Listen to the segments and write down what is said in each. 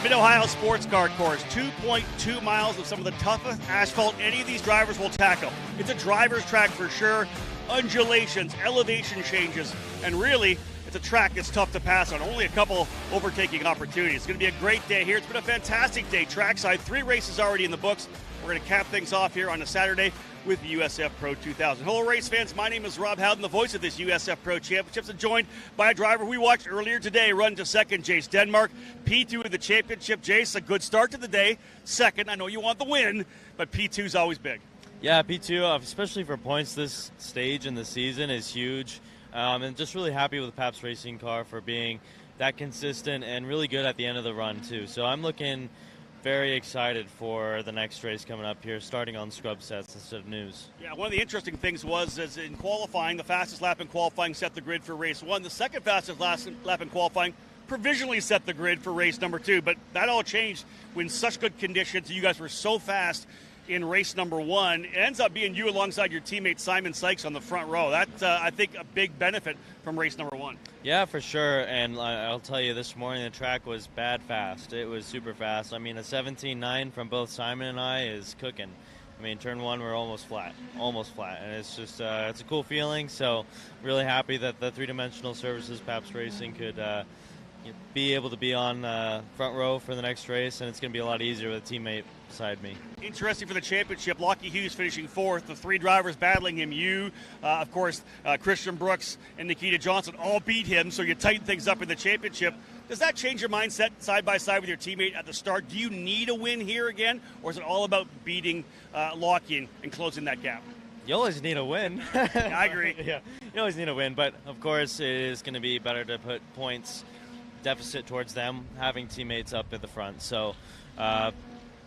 Mid-Ohio Sports Car Course, 2.2 miles of some of the toughest asphalt any of these drivers will tackle. It's a driver's track for sure. Undulations, elevation changes, and really, it's a track that's tough to pass on. Only a couple overtaking opportunities. It's going to be a great day here. It's been a fantastic day trackside. 3 races already in the books. We're going to cap things off here on a Saturday with the USF Pro 2000. Hello, race fans. My name is Rob Howden, the voice of this USF Pro Championships, and joined by a driver we watched earlier today run to second, Jace Denmark. P2 of the championship. Jace, a good start to the day. Second, I know you want the win, but P2 is always big. Yeah, P2, especially for points this stage in the season, is huge. And just really happy with the Pabst Racing car for being that consistent and really good at the end of the run, too. So I'm looking very excited for the next race coming up here, starting on scrub sets instead of news. Yeah, one of the interesting things was as in qualifying, the fastest lap in qualifying set the grid for race 1. The second fastest lap in qualifying provisionally set the grid for race number 2. But that all changed when such good conditions. You guys were so fast in race number 1. It ends up being you alongside your teammate Simon Sykes on the front row. That's, I think, a big benefit from race number 1. Yeah, for sure. And I'll tell you, this morning the track was bad fast. It was super fast. I mean, a 17.9 from both Simon and I is cooking. I mean, turn 1, we're almost flat. And it's just, it's a cool feeling. So really happy that the three-dimensional services Pabst Racing could be able to be on front row for the next race, and it's going to be a lot easier with a teammate beside me. Interesting for the championship, Lockie Hughes finishing 4th, the 3 drivers battling him. Of course, Christian Brooks and Nikita Johnson all beat him, so you tighten things up in the championship. Does that change your mindset side by side with your teammate at the start? Do you need a win here again, or is it all about beating Lockie and closing that gap? You always need a win. Yeah, I agree. Yeah, you always need a win, but of course it is going to be better to put points deficit towards them, having teammates up at the front. So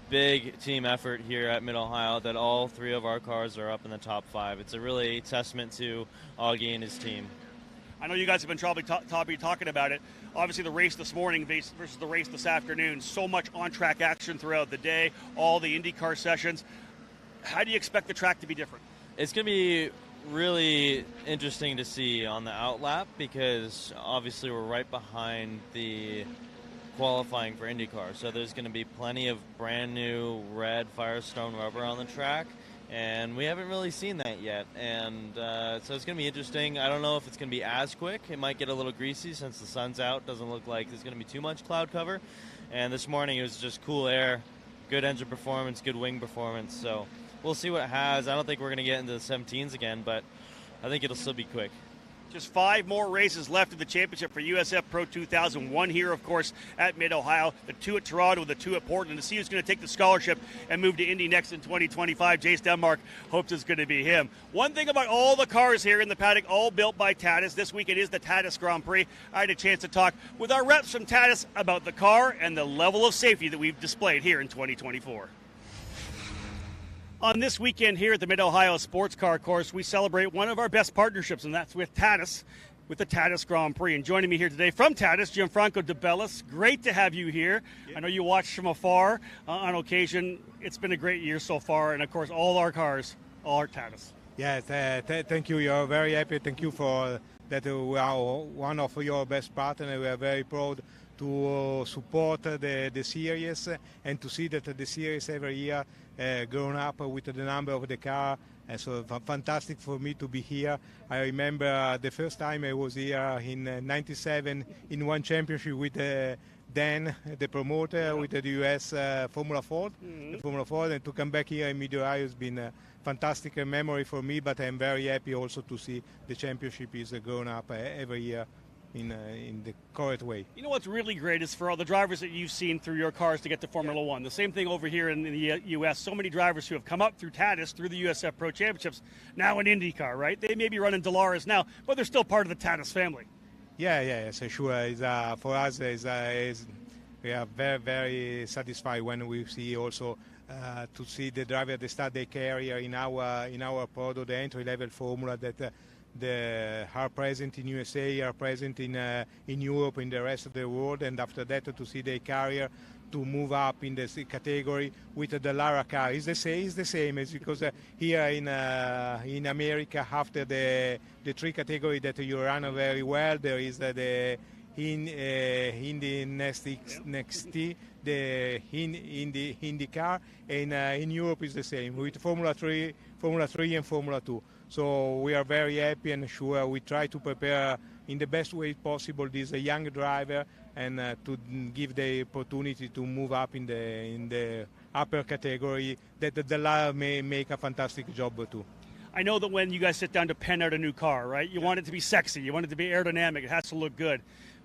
big team effort here at Mid-Ohio that all 3 of our cars are up in the top 5. It's a really testament to Augie and his team. I know you guys have been probably talking about it. Obviously the race this morning versus the race this afternoon, so much on-track action throughout the day, all the IndyCar sessions. How do you expect the track to be different? It's going to be really interesting to see on the outlap because obviously we're right behind the qualifying for IndyCar, so there's going to be plenty of brand new red Firestone rubber on the track, and we haven't really seen that yet, and so it's going to be interesting. I don't know if it's going to be as quick. It might get a little greasy since the sun's out. Doesn't look like there's going to be too much cloud cover, and this morning it was just cool air, good engine performance, good wing performance, so we'll see what it has. I don't think we're going to get into the 17s again, but I think it'll still be quick. Just 5 more races left in the championship for USF Pro 2000. 1 here, of course, at Mid-Ohio, the 2 at Toronto, the 2 at Portland. To see who's going to take the scholarship and move to Indy next in 2025. Jace Denmark hopes it's going to be him. One thing about all the cars here in the paddock, all built by Tatis. This week it is the Tatis Grand Prix. I had a chance to talk with our reps from Tatis about the car and the level of safety that we've displayed here in 2024. On this weekend here at the Mid-Ohio Sports Car Course, we celebrate one of our best partnerships, and that's with Tatis, with the Tatis Grand Prix. And joining me here today from Tatis, Gianfranco De Bellis. Great to have you here. Yeah. I know you watch from afar on occasion. It's been a great year so far, and of course, all our cars are Tatis. Yes, thank you. You're very happy. Thank you for that. We are one of your best partners. We are very proud to support the series and to see that the series every year grown up with the number of the car. And so fantastic for me to be here. I remember the first time I was here in '97 in one championship with Dan, the promoter, with the US Formula Ford. Formula Ford, and to come back here in Mid-Ohio has been a fantastic memory for me, but I'm very happy also to see the championship is grown up every year in the correct way. You know what's really great is for all the drivers that you've seen through your cars to get to Formula One. The same thing over here in the U.S. So many drivers who have come up through Tatis, through the USF Pro Championships, now in IndyCar, right? They may be running Dolores now, but they're still part of the Tatis family. Yeah, so sure. For us, we are very, very satisfied when we see also to see the driver that start their career in our product, the entry-level formula that they are present in USA, are present in Europe, in the rest of the world, and after that to see their career to move up in the category with the Lara car is the same as because here in America after the 3 category that you run very well, there is the in the next year, in the IndyCar, and in Europe is the same with Formula 3 and Formula 2. So we are very happy and sure we try to prepare in the best way possible this young driver and to give the opportunity to move up in the upper category, that the Lara may make a fantastic job too. I know that when you guys sit down to pen out a new car, right, you want it to be sexy, you want it to be aerodynamic, it has to look good.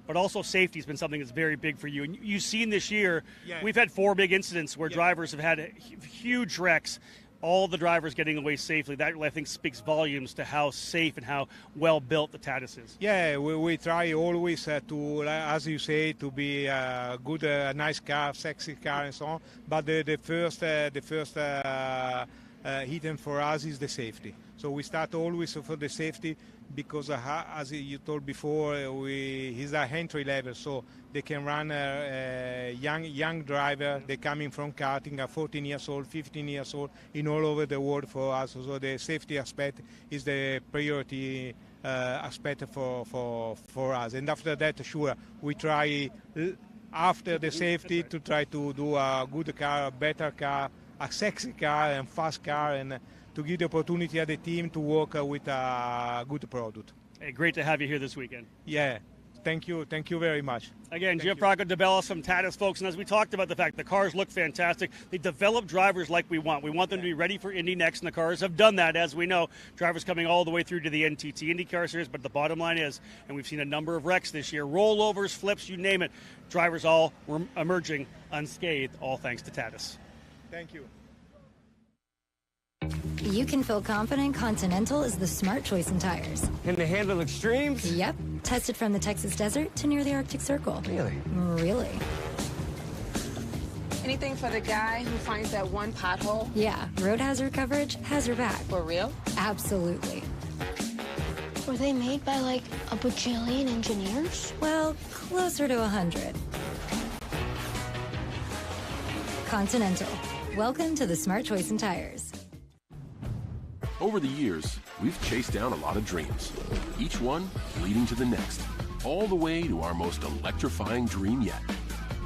But also safety has been something that's very big for you. And you've seen this year, we've had 4 big incidents where drivers have had huge wrecks. All the drivers getting away safely. That, I think, speaks volumes to how safe and how well built the Tatus is. Yeah, we try always to, as you say, to be a good, nice car, sexy car, and so on. But the first hidden for us is the safety. So we start always for the safety because, as you told before, he's a entry level, so they can run a young driver. They're coming from karting, 14 years old, 15 years old, in all over the world for us. So the safety aspect is the priority aspect for us. And after that, sure, we try after the safety to try to do a good car, a better car, a sexy car and fast car, and to give the opportunity at the team to work with a good product. Hey, great to have you here this weekend. Yeah, thank you very much. Again, Gianfranco De Bellis from Tatus, folks, and as we talked about the fact the cars look fantastic, they develop drivers like we want. We want them to be ready for Indy next, and the cars have done that, as we know. Drivers coming all the way through to the NTT IndyCar Series, but the bottom line is, and we've seen a number of wrecks this year, rollovers, flips, you name it, drivers all were emerging unscathed, all thanks to Tatus. Thank you. You can feel confident Continental is the smart choice in tires. Can they handle extremes? Yep. Tested from the Texas desert to near the Arctic Circle. Really? Really. Anything for the guy who finds that one pothole? Yeah. Road hazard coverage has your back. For real? Absolutely. Were they made by like a bajillion engineers? Well, closer to 100. Continental. Welcome to the smart choice in tires. Over the years, we've chased down a lot of dreams, each one leading to the next, all the way to our most electrifying dream yet.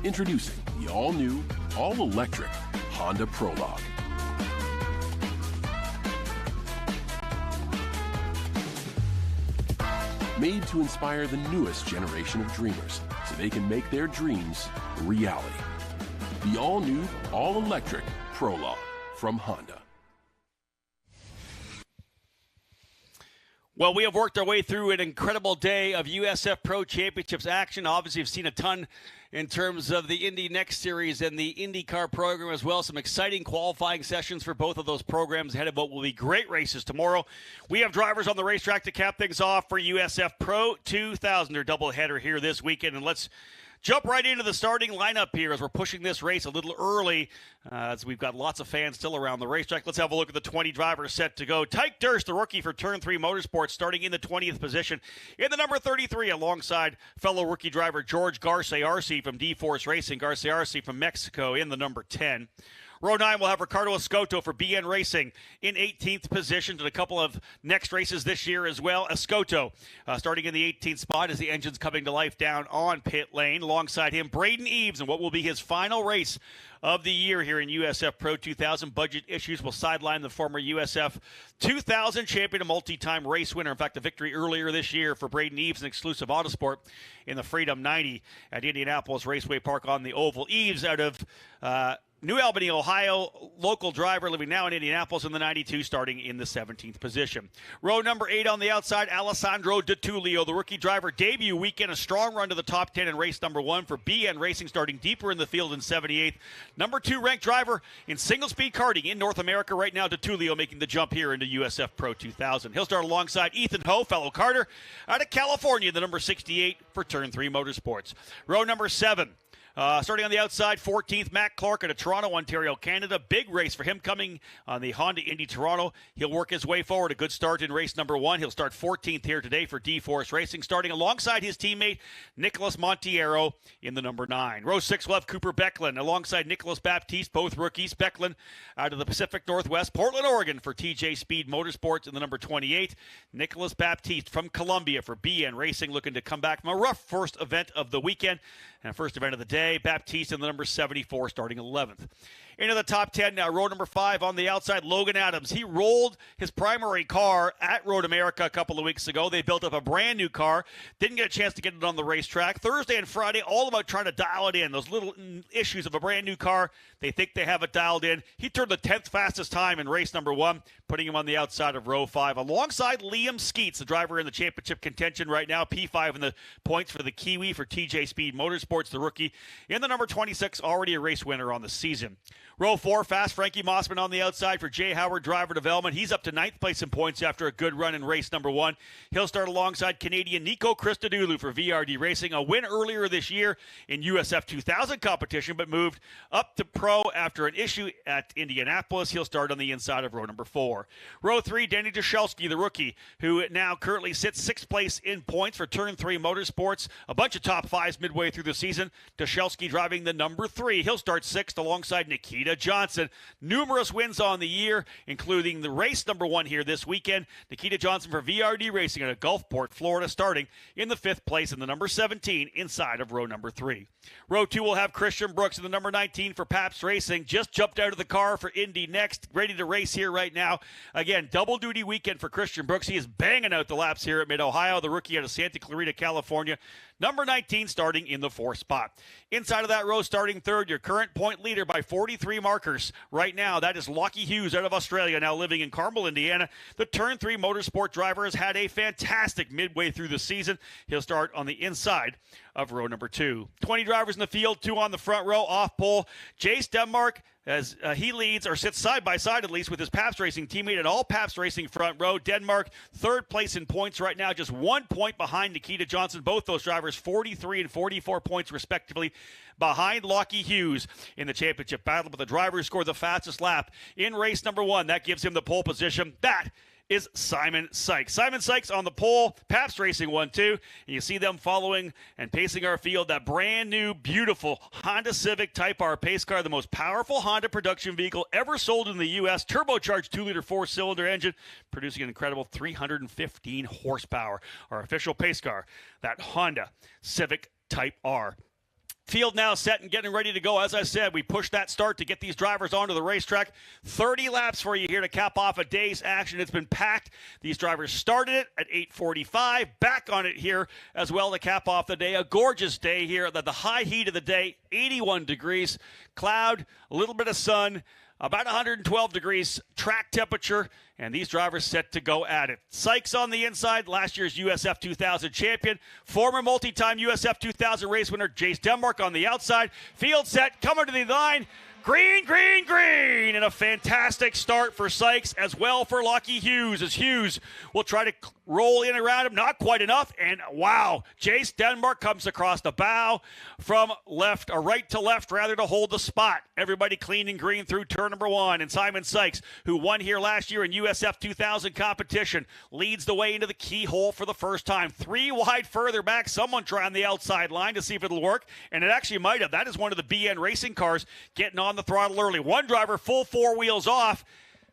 Introducing the all-new, all-electric Honda Prologue. Made to inspire the newest generation of dreamers so they can make their dreams reality. The all-new, all-electric Prologue from Honda. Well, we have worked our way through an incredible day of USF Pro Championships action. Obviously, you've seen a ton in terms of the Indy Next Series and the IndyCar program as well. Some exciting qualifying sessions for both of those programs ahead of what will be great races tomorrow. We have drivers on the racetrack to cap things off for USF Pro 2000. Their doubleheader here this weekend, and let's jump right into the starting lineup here as we're pushing this race a little early as we've got lots of fans still around the racetrack. Let's have a look at the 20 drivers set to go. Tyke Durst, the rookie for Turn 3 Motorsports, starting in the 20th position. In the number 33, alongside fellow rookie driver George Garcia-Arce from D-Force Racing. Garcia-Arce from Mexico in the number 10. Row 9 will have Ricardo Escoto for BN Racing in 18th position, and a couple of next races this year as well. Escoto starting in the 18th spot as the engine's coming to life down on pit lane. Alongside him, Braden Eves, and what will be his final race of the year here in USF Pro 2000. Budget issues will sideline the former USF 2000 champion, a multi-time race winner. In fact, a victory earlier this year for Braden Eves in exclusive Autosport in the Freedom 90 at Indianapolis Raceway Park on the Oval. Eves out of New Albany, Ohio, local driver living now in Indianapolis in the 92, starting in the 17th position. Row number 8 on the outside, Alessandro Di Tullio, the rookie driver. Debut weekend, a strong run to the top 10 in race number 1 for BN Racing, starting deeper in the field in 78th. Number 2 ranked driver in single-speed karting in North America right now, Di Tullio making the jump here into USF Pro 2000. He'll start alongside Ethan Ho, fellow karter, out of California, the number 68 for Turn 3 Motorsports. Row number 7. Starting on the outside, 14th, Matt Clark out of Toronto, Ontario, Canada. Big race for him coming on the Honda Indy Toronto. He'll work his way forward. A good start in race number 1. He'll start 14th here today for D-Force Racing, starting alongside his teammate Nicholas Montiero in the number 9. Row 6 will have Cooper Becklin alongside Nicholas Baptiste, both rookies. Becklin out of the Pacific Northwest, Portland, Oregon for TJ Speed Motorsports in the number 28. Nicholas Baptiste from Columbia for BN Racing, looking to come back from a rough first event of the weekend and first event of the day. Baptiste in the number 74, starting 11th. Into the top 10 now, row number 5 on the outside, Logan Adams. He rolled his primary car at Road America a couple of weeks ago. They built up a brand new car. Didn't get a chance to get it on the racetrack. Thursday and Friday, all about trying to dial it in. Those little issues of a brand new car, they think they have it dialed in. He turned the 10th fastest time in race number 1, putting him on the outside of row 5. Alongside Liam Skeets, the driver in the championship contention right now. P5 in the points for the Kiwi for TJ Speed Motorsports, the rookie. In the number 26, already a race winner on the season. Row 4, fast Frankie Mossman on the outside for Jay Howard Driver Development. He's up to 9th place in points after a good run in race number 1. He'll start alongside Canadian Nico Christodoulou for VRD Racing. A win earlier this year in USF 2000 competition, but moved up to pro after an issue at Indianapolis. He'll start on the inside of row number 4. Row 3, Danny Jashelski, the rookie, who now currently sits 6th place in points for Turn 3 Motorsports. A bunch of top 5s midway through the season. Jashelski driving the number 3. He'll start 6th alongside Nikita Johnson. Numerous wins on the year, including the race number 1 here this weekend. Nikita Johnson for VRD Racing out of Gulfport, Florida, starting in the 5th place in the number 17 inside of row number 3. Row 2 will have Christian Brooks in the number 19 for Pabst Racing. Just jumped out of the car for Indy Next, ready to race here right now. Again, double duty weekend for Christian Brooks. He is banging out the laps here at Mid-Ohio, the rookie out of Santa Clarita, California. Number 19 starting in the 4th spot. Inside of that row, starting 3rd, your current point leader by 43 markers. Right now, that is Lockie Hughes out of Australia, now living in Carmel, Indiana. The Turn 3 Motorsport driver has had a fantastic midway through the season. He'll start on the inside of row number 2. 20 drivers in the field, 2 on the front row, off pole. Jace Denmark, as he leads, or sits side by side at least, with his Pabst Racing teammate, and all Pabst Racing front row. Denmark, 3rd place in points right now, just 1 point behind Nikita Johnson. Both those drivers 43 and 44 points respectively behind Lockie Hughes in the championship battle. But the driver who scored the fastest lap in race number 1, that gives him the pole position. That is Simon Sykes. Simon Sykes on the pole, Pabst Racing 1-2, and you see them following and pacing our field, that brand new, beautiful Honda Civic Type R pace car, the most powerful Honda production vehicle ever sold in the U.S., turbocharged 2-liter 4-cylinder engine, producing an incredible 315 horsepower. Our official pace car, that Honda Civic Type R. Field now set and getting ready to go. As I said, we pushed that start to get these drivers onto the racetrack. 30 laps for you here to cap off a day's action. It's been packed. These drivers started it at 8:45. Back on it here as well to cap off the day. A gorgeous day here at the high heat of the day, 81 degrees. Cloud, a little bit of sun, about 112 degrees track temperature, and these drivers set to go at it. Sykes on the inside, last year's USF 2000 champion. Former multi-time USF 2000 race winner Jace Denmark on the outside. Field set, coming to the line. Green, green, green, and a fantastic start for Sykes, as well for Lockie Hughes, as Hughes will try to roll in around him, not quite enough, and wow, Jace Denmark comes across the bow from left, or right to left, rather, to hold the spot. Everybody clean and green through turn number 1, and Simon Sykes, who won here last year in USF 2000 competition, leads the way into the keyhole for the first time. 3 wide further back, someone trying the outside line to see if it'll work, and it actually might have. That is one of the BN racing cars getting on the throttle early. One driver full 4 wheels off,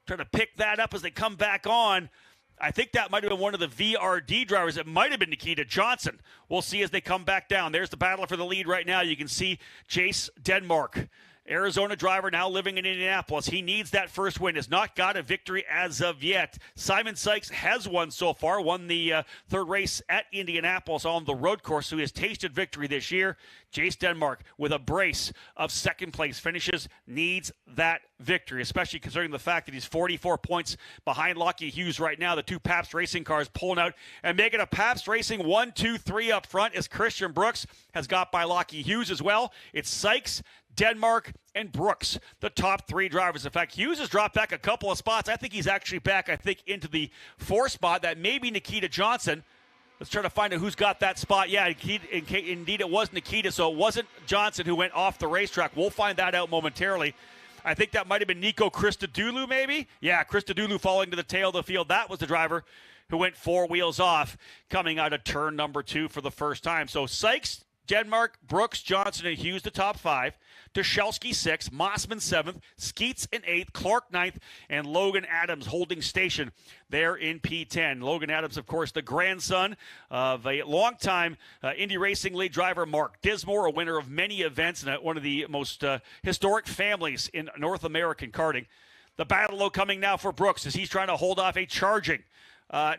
trying to pick that up as they come back on. I think that might have been one of the VRD drivers. It might have been Nikita Johnson. We'll see as they come back down. There's the battle for the lead right now. You can see Jace Denmark, Arizona driver, now living in Indianapolis. He needs that first win. Has not got a victory as of yet. Simon Sykes has won so far. Won the 3rd race at Indianapolis on the road course, so he has tasted victory this year. Jace Denmark, with a brace of second-place finishes, needs that victory, especially considering the fact that he's 44 points behind Lockie Hughes right now. The 2 Pabst Racing cars pulling out and making a Pabst Racing 1-2-3 up front, as Christian Brooks has got by Lockie Hughes as well. It's Sykes, Denmark, and Brooks, the top 3 drivers. In fact, Hughes has dropped back a couple of spots. I think he's actually back, into the 4th spot. That may be Nikita Johnson. Let's try to find out who's got that spot. Yeah, indeed it was Nikita, so it wasn't Johnson who went off the racetrack. We'll find that out momentarily. I think that might have been Nico Christodoulou, maybe? Yeah, Christodoulou falling to the tail of the field. That was the driver who went 4 wheels off coming out of turn number 2 for the first time. So Sykes, Denmark, Brooks, Johnson, and Hughes, the top 5. Dushelski 6th, Mossman 7th, Skeets in 8th, Clark 9th, and Logan Adams holding station there in P10. Logan Adams, of course, the grandson of a longtime Indy Racing lead driver, Mark Dismore, a winner of many events and one of the most historic families in North American karting. The battle, though, coming now for Brooks as he's trying to hold off a charging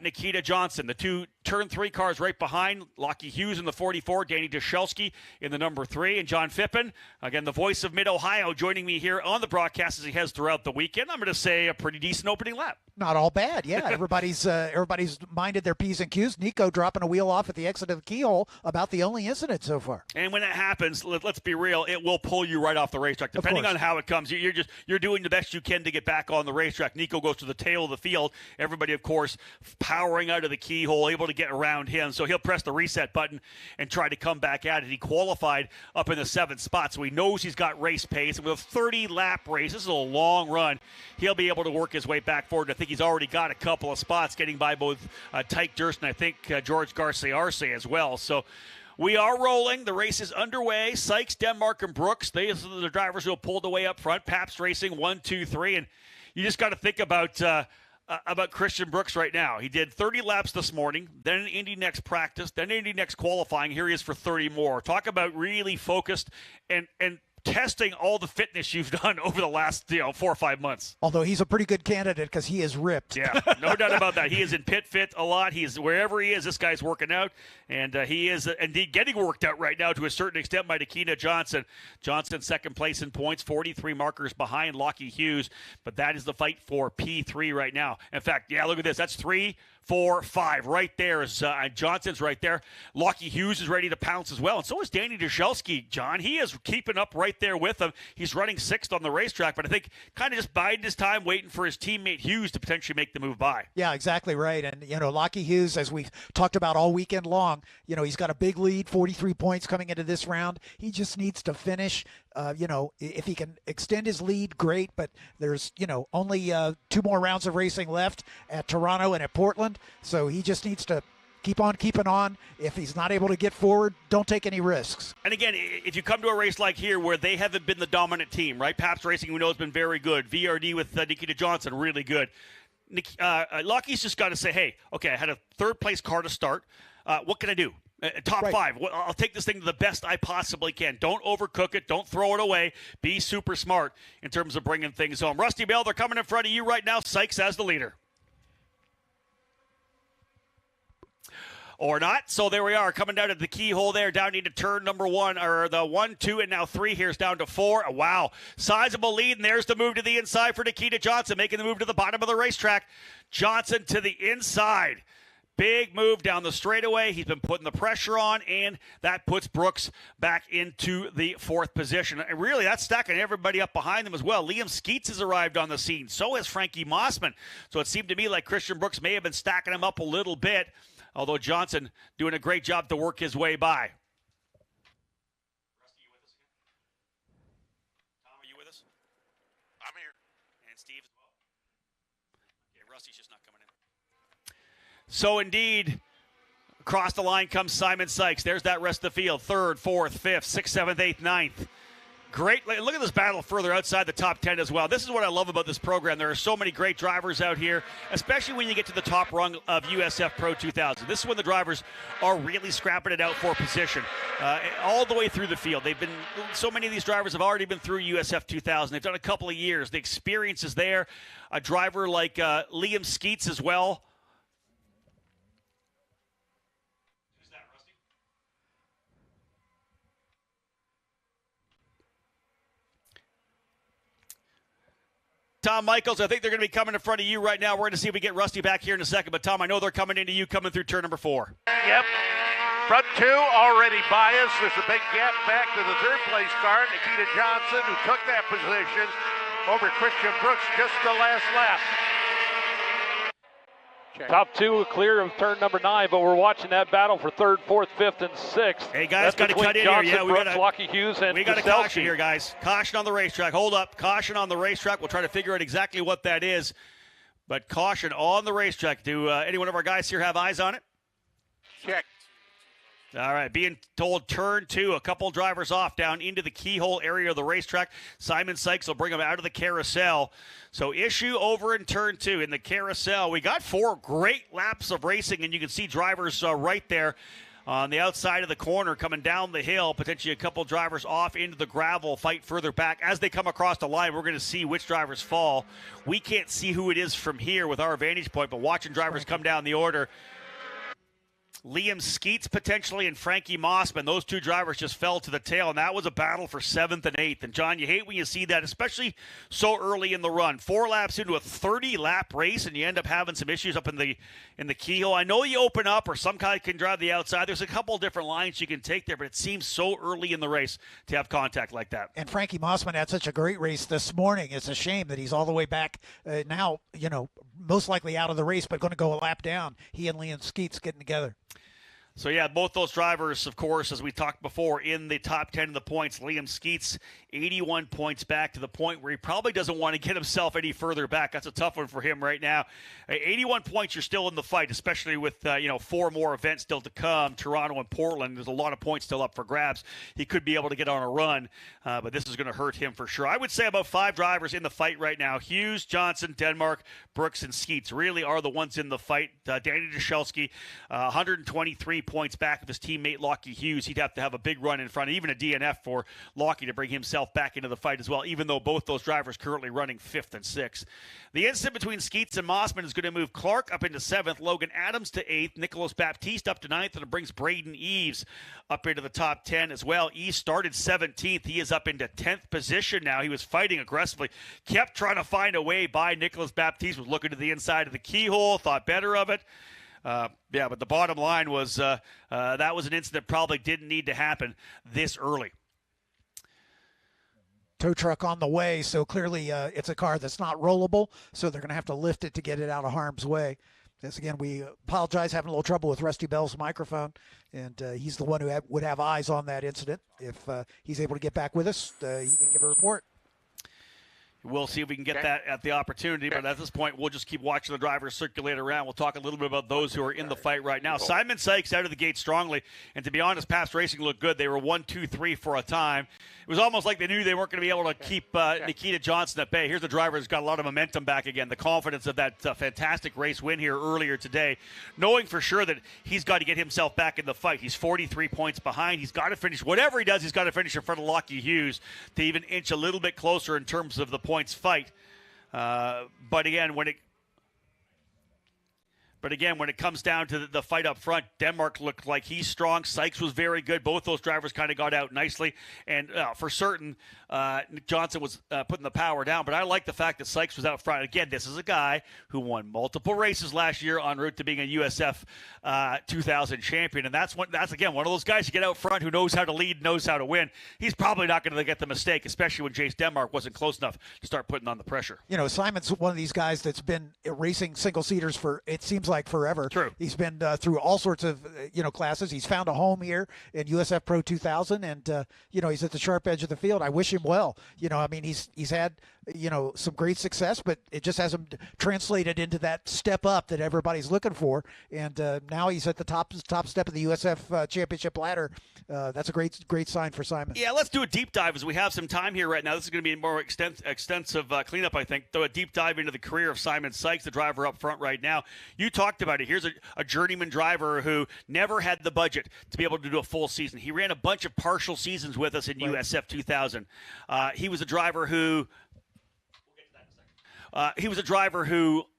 Nikita Johnson. The 2 turn 3 cars right behind, Lockie Hughes in the 44, Danny Dushelski in the number 3, and John Phippen, again, the voice of Mid-Ohio, joining me here on the broadcast as he heads throughout the weekend. I'm going to say a pretty decent opening lap. Not all bad, yeah. Everybody's minded their P's and Q's. Nico dropping a wheel off at the exit of the keyhole, about the only incident so far. And when that happens, let's be real, it will pull you right off the racetrack. Depending on how it comes, you're doing the best you can to get back on the racetrack. Nico goes to the tail of the field. Everybody, of course, powering out of the keyhole, able to get around him. So he'll press the reset button and try to come back at it. He qualified up in the 7th spot, so he knows he's got race pace. And with a 30-lap race, this is a long run, he'll be able to work his way back forward. I think he's already got a couple of spots, getting by both Tyke Durst and I think George Garcia Arce as well. So we are rolling. The race is underway. Sykes, Denmark, and Brooks, they are the drivers who have pulled away up front. Pabst Racing 1, 2, 3. And you just got to think about Christian Brooks right now. He did 30 laps this morning, then an Indy Next practice, then Indy Next qualifying. Here he is for 30 more. Talk about really focused and testing all the fitness you've done over the last 4 or 5 months. Although he's a pretty good candidate because he is ripped. Yeah, no doubt about that. He is in pit fit a lot. He's wherever he is, this guy's working out, and he is indeed getting worked out right now to a certain extent by Nikita Johnson. Johnson second place in points, 43 markers behind Lockie Hughes, but that is the fight for P3 right now. In fact, yeah, look at this. That's 3, 4, 5 right there. Is Johnson's right there. Lockie Hughes is ready to pounce as well, and so is Danny Dushelski, John. He is keeping up right there with him. He's running 6th on the racetrack, but I think kind of just biding his time, waiting for his teammate Hughes to potentially make the move by. Yeah, exactly right. And, Lockie Hughes, as we've talked about all weekend long, he's got a big lead, 43 points coming into this round. He just needs to finish. If he can extend his lead, great, but there's, only 2 more rounds of racing left at Toronto and at Portland, so he just needs to keep on keeping on. If he's not able to get forward, don't take any risks. And again, if you come to a race like here where they haven't been the dominant team, right? Pabst Racing, we know, has been very good. VRD with Nikita Johnson, really good. Lockie's just got to say, hey, okay, I had a 3rd-place car to start. What can I do? Top right. 5. I'll take this thing to the best I possibly can. Don't overcook it. Don't throw it away. Be super smart in terms of bringing things home. Rusty Bell, they're coming in front of you right now. Sykes as the leader. Or not. So there we are, coming down to the keyhole there, down into turn number 1, or the 1, 2, and now 3. Here's down to 4. Wow. Sizable lead, and there's the move to the inside for Nikita Johnson, making the move to the bottom of the racetrack. Johnson to the inside. Big move down the straightaway. He's been putting the pressure on, and that puts Brooks back into the 4th position. And really, that's stacking everybody up behind them as well. Liam Skeets has arrived on the scene. So has Frankie Mossman. So it seemed to me like Christian Brooks may have been stacking him up a little bit, although Johnson doing a great job to work his way by. Rusty, you with us again? Tom, are you with us? I'm here. And Steve as well? Okay, Rusty's just not coming in. So indeed, across the line comes Simon Sykes. There's that rest of the field. 3rd, 4th, 5th, 6th, 7th, 8th, 9th. Great. Look at this battle further outside the top 10 as well. This is what I love about this program. There are so many great drivers out here, especially when you get to the top rung of USF Pro 2000. This is when the drivers are really scrapping it out for position all the way through the field. So many of these drivers have already been through USF 2000. They've done a couple of years. The experience is there. A driver like Liam Skeets as well. Tom Michaels, I think they're going to be coming in front of you right now. We're going to see if we get Rusty back here in a second. But, Tom, I know they're coming into you, coming through turn number 4. Yep. Front 2 already biased. There's a big gap back to the 3rd-place car, Nikita Johnson, who took that position over Christian Brooks just the last lap. Top two clear of turn number 9, but we're watching that battle for 3rd, 4th, 5th, and 6th. Hey, guys, got to cut in Johnson, here. Yeah, we got a caution here, guys. Caution on the racetrack. Hold up. Caution on the racetrack. We'll try to figure out exactly what that is. But caution on the racetrack. Do any one of our guys here have eyes on it? Check. All right, being told turn 2, a couple drivers off down into the keyhole area of the racetrack. Simon Sykes will bring them out of the carousel. So issue over in turn 2 in the carousel. We got 4 great laps of racing, and you can see drivers right there on the outside of the corner coming down the hill. Potentially a couple drivers off into the gravel, fight further back. As they come across the line, we're going to see which drivers fall. We can't see who it is from here with our vantage point, but watching drivers come down the order, Liam Skeets potentially and Frankie Mossman. Those 2 drivers just fell to the tail, and that was a battle for 7th and 8th. And, John, you hate when you see that, especially so early in the run. 4 laps into a 30-lap race, and you end up having some issues up in the keyhole. I know you open up or some guy can drive the outside. There's a couple different lines you can take there, but it seems so early in the race to have contact like that. And Frankie Mossman had such a great race this morning. It's a shame that he's all the way back now, most likely out of the race, but going to go a lap down. He and Liam Skeets getting together. So, yeah, both those drivers, of course, as we talked before, in the top 10 of the points. Liam Skeets, 81 points back to the point where he probably doesn't want to get himself any further back. That's a tough one for him right now. 81 points, you're still in the fight, especially with, 4 more events still to come, Toronto and Portland. There's a lot of points still up for grabs. He could be able to get on a run, but this is going to hurt him for sure. I would say about 5 drivers in the fight right now. Hughes, Johnson, Denmark, Brooks, and Skeets really are the ones in the fight. Danny Dashelski, 123 points back of his teammate Lockie Hughes. He'd have to have a big run in front, even a DNF for Lockie to bring himself back into the fight as well, even though both those drivers currently running 5th and 6th. The incident between Skeets and Mossman is going to move Clark up into 7th, Logan Adams to 8th, Nicholas Baptiste up to 9th, and it brings Braden Eves up into the top 10 as well. Eves started 17th. He is up into 10th position now. He was fighting aggressively, kept trying to find a way by Nicholas Baptiste, was looking to the inside of the keyhole, thought better of it. But the bottom line was that was an incident that probably didn't need to happen this early. Tow truck on the way, so clearly it's a car that's not rollable, so they're going to have to lift it to get it out of harm's way. Yes, again, we apologize, having a little trouble with Rusty Bell's microphone, and he's the one who would have eyes on that incident. If he's able to get back with us, he can give a report. We'll see if we can get that at the opportunity, but at this point, we'll just keep watching the drivers circulate around. We'll talk a little bit about those who are in the fight right now. Simon Sykes out of the gate strongly, and to be honest, Pabst Racing looked good. They were 1, 2, 3 for a time. It was almost like they knew they weren't going to be able to keep Nikita Johnson at bay. Here's the driver who's got a lot of momentum back again, the confidence of that fantastic race win here earlier today, knowing for sure that he's got to get himself back in the fight. He's 43 points behind. He's got to finish. Whatever he does, he's got to finish in front of Lockie Hughes to even inch a little bit closer in terms of the points fight. But again, when it comes down to the fight up front, Denmark looked like he's strong. Sykes was very good. Both those drivers kind of got out nicely. And for certain, Johnson was putting the power down. But I like the fact that Sykes was out front. Again, this is a guy who won multiple races last year en route to being a USF 2000 champion. And that's again, one of those guys who get out front, who knows how to lead, knows how to win. He's probably not going to get the mistake, especially when Jace Denmark wasn't close enough to start putting on the pressure. Simon's one of these guys that's been racing single-seaters for, it seems like, forever. True. He's been through all sorts of classes. He's found a home here in USF Pro 2000, and he's at the sharp edge of the field. I wish him well. He's had some great success, but it just hasn't translated into that step up that everybody's looking for. And now he's at the top step of the USF championship ladder. That's a great sign for Simon. Yeah, let's do a deep dive as we have some time here right now. This is going to be a more extensive cleanup, I think. Do a deep dive into the career of Simon Sykes, the driver up front right now. You talked about it. Here's a journeyman driver who never had the budget to be able to do a full season. He ran a bunch of partial seasons with us in USF 2000. He was a driver who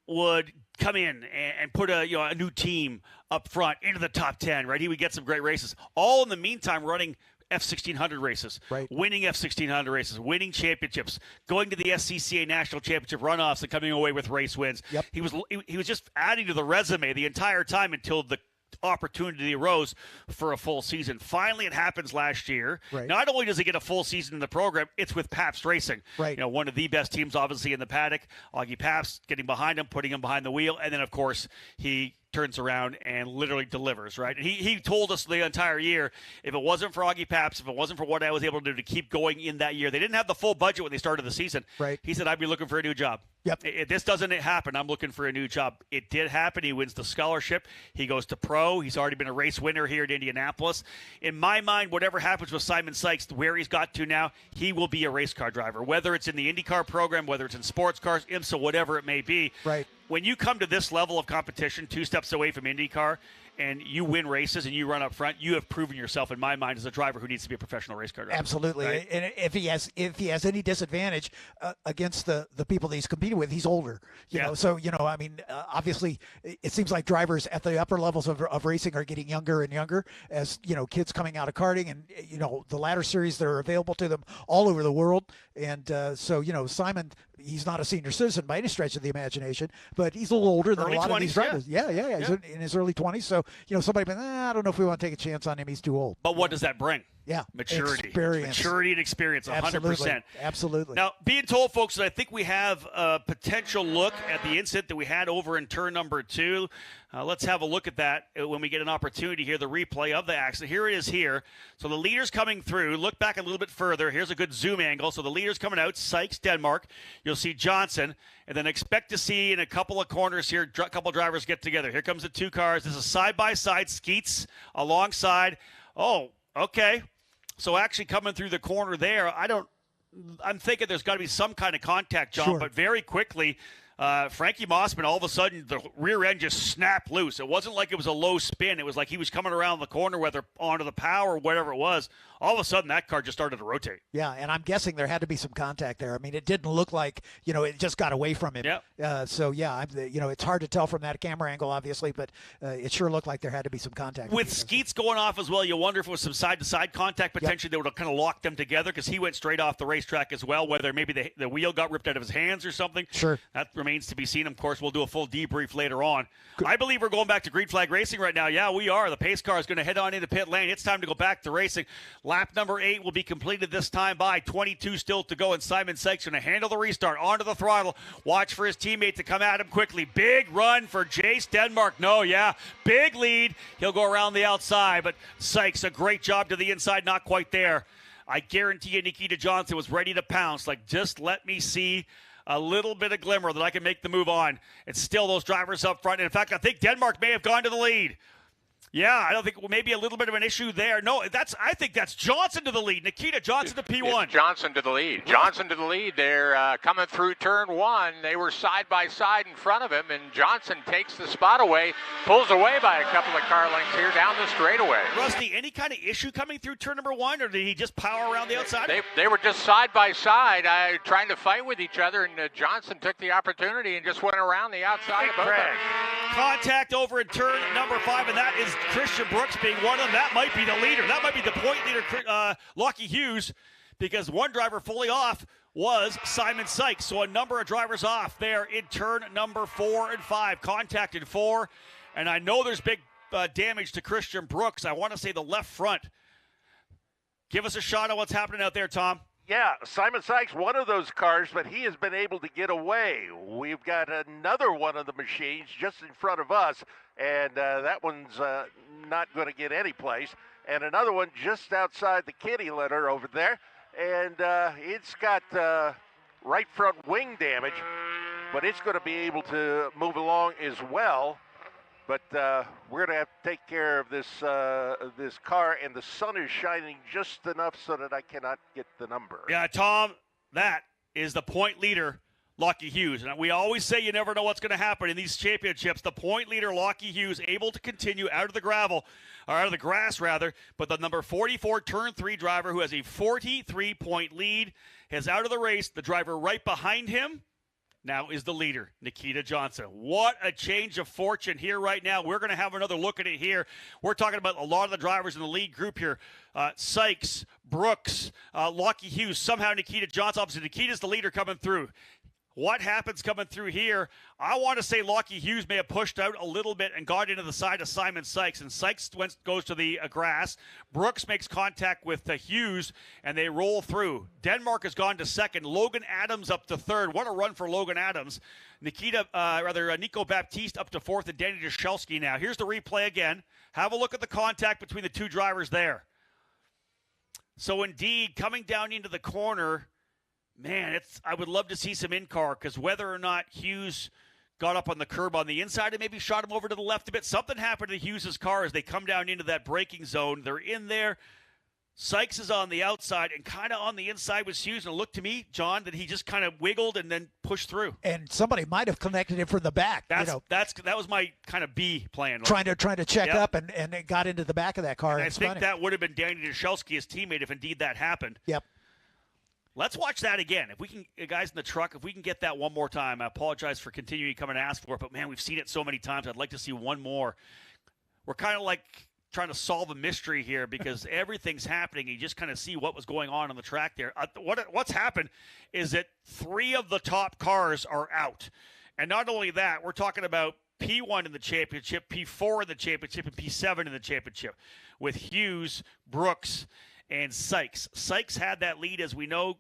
would come in and put a new team up front into the top 10, right? He would get some great races. All in the meantime running F1600 races, right. Winning F1600 races, winning championships, going to the SCCA National Championship runoffs and coming away with race wins. Yep. He was just adding to the resume the entire time until the opportunity arose for a full season. Finally, it happens last year. Right. Not only does he get a full season in the program, it's with Pabst Racing. Right. One of the best teams, obviously, in the paddock. Augie Pabst getting behind him, putting him behind the wheel, and then, of course, he turns around and literally delivers, right? And he told us the entire year, if it wasn't for Augie Pabst, if it wasn't for what I was able to do to keep going in that year, they didn't have the full budget when they started the season. Right. He said, I'd be looking for a new job. Yep. If this doesn't happen, I'm looking for a new job. It did happen. He wins the scholarship. He goes to pro. He's already been a race winner here at Indianapolis. In my mind, whatever happens with Simon Sykes, where he's got to now, he will be a race car driver, whether it's in the IndyCar program, whether it's in sports cars, IMSA, whatever it may be. Right. When you come to this level of competition, 2 steps away from IndyCar, and you win races and you run up front, you have proven yourself, in my mind, as a driver who needs to be a professional race car driver. Absolutely. Right? And if he has any disadvantage against the people that he's competing with, he's older. You know, so I mean, obviously, it seems like drivers at the upper levels of racing are getting younger and younger as kids coming out of karting and the ladder series that are available to them all over the world. And so Simon, he's not a senior citizen by any stretch of the imagination, but he's a little older than early a lot 20s, of these drivers. Yeah. He's in his early 20s. So somebody been, I don't know if we want to take a chance on him. He's too old. But what does that bring? Yeah. Maturity. Experience. Maturity and experience, 100%. Absolutely. Now, being told, folks, that I think we have a potential look at the incident that we had over in turn number 2. Let's have a look at that when we get an opportunity here, the replay of the accident. Here it is here. So the leader's coming through. Look back a little bit further. Here's a good zoom angle. So the leader's coming out, Sykes, Denmark. You'll see Johnson. And then expect to see in a couple of corners here, a couple drivers get together. Here comes the 2 cars. This is side-by-side, Skeets alongside. Oh, okay. So actually coming through the corner there, I'm thinking there's got to be some kind of contact, John, Sure. But very quickly, Frankie Mossman, all of a sudden, the rear end just snapped loose. It wasn't like it was a low spin. It was like he was coming around the corner, whether onto the power or whatever it was. All of a sudden, that car just started to rotate. Yeah, and I'm guessing there had to be some contact there. I mean, it didn't look like, it just got away from him. Yep. So, yeah, it's hard to tell from that camera angle, obviously, but it sure looked like there had to be some contact. With Skeets going off as well, you wonder if it was some side-to-side contact potentially that would have kind of locked them together because he went straight off the racetrack as well, whether maybe the wheel got ripped out of his hands or something. Sure. That remains to be seen. Of course, we'll do a full debrief later on. I believe we're going back to green flag racing right now. Yeah, we are. The pace car is going to head on into pit lane. It's time to go back to racing. Lap number 8 will be completed this time by 22 still to go, and Simon Sykes going to handle the restart onto the throttle. Watch for his teammate to come at him quickly. Big run for Jace Denmark. No, yeah, big lead. He'll go around the outside, but Sykes, a great job to the inside, not quite there. I guarantee you Nikita Johnson was ready to pounce. Like, just let me see a little bit of glimmer that I can make the move on. It's still those drivers up front. And in fact, I think Denmark may have gone to the lead. Yeah, I don't think maybe a little bit of an issue there. No, I think that's Johnson to the lead. Nikita Johnson to P1. It's Johnson to the lead. Johnson to the lead. They're coming through turn 1. They were side by side in front of him, and Johnson takes the spot away, pulls away by a couple of car lengths here down the straightaway. Rusty, any kind of issue coming through turn number 1, or did he just power around the outside? They were just side by side, trying to fight with each other, and Johnson took the opportunity and just went around the outside of both of them. Contact over in turn number 5, and that is Christian Brooks being one of them. That might be the leader. That might be the point leader, Lockie Hughes, because one driver fully off was Simon Sykes. So a number of drivers off there in turn number 4 and 5. Contact in 4, and I know there's big damage to Christian Brooks. I want to say the left front. Give us a shot of what's happening out there, Tom. Yeah, Simon Sykes, one of those cars, but he has been able to get away. We've got another one of the machines just in front of us, and that one's not going to get any place. And another one just outside the kitty litter over there, and it's got right front wing damage, but it's going to be able to move along as well. But we're going to have to take care of this car, and the sun is shining just enough so that I cannot get the number. Yeah, Tom, that is the point leader, Lockie Hughes. And we always say you never know what's going to happen in these championships. The point leader, Lockie Hughes, able to continue out of the gravel, or out of the grass, rather. But the number 44 turn 3 driver, who has a 43-point lead, is out of the race. The driver right behind him now is the leader, Nikita Johnson. What a change of fortune here right now. We're going to have another look at it here. We're talking about a lot of the drivers in the lead group here. Sykes, Brooks, Lockie Hughes, somehow Nikita Johnson. Obviously, Nikita's the leader coming through. What happens coming through here? I want to say Lockie Hughes may have pushed out a little bit and got into the side of Simon Sykes, and Sykes goes to the grass. Brooks makes contact with Hughes, and they roll through. Denmark has gone to second. Logan Adams up to third. What a run for Logan Adams. Nico Baptiste up to fourth, and Danny Jashelski now. Here's the replay again. Have a look at the contact between the two drivers there. So indeed, coming down into the corner, man, I would love to see some in-car, because whether or not Hughes got up on the curb on the inside and maybe shot him over to the left a bit, something happened to Hughes' car as they come down into that braking zone. They're in there. Sykes is on the outside, and kind of on the inside was Hughes. And it looked to me, John, that he just kind of wiggled and then pushed through. And somebody might have connected him from the back. That was my kind of B plan. Trying to check up, and it got into the back of that car. And I think that would have been Danny Jashelski, his teammate, if indeed that happened. Yep. Let's watch that again. If we can, guys in the truck, if we can get that one more time. I apologize for continuing to come and ask for it, but man, we've seen it so many times. I'd like to see one more. We're kind of like trying to solve a mystery here, because everything's happening. You just kind of see what was going on the track there. What's happened is that 3 of the top cars are out. And not only that, we're talking about P1 in the championship, P4 in the championship, and P7 in the championship, with Hughes, Brooks, and Sykes. Sykes had that lead, as we know.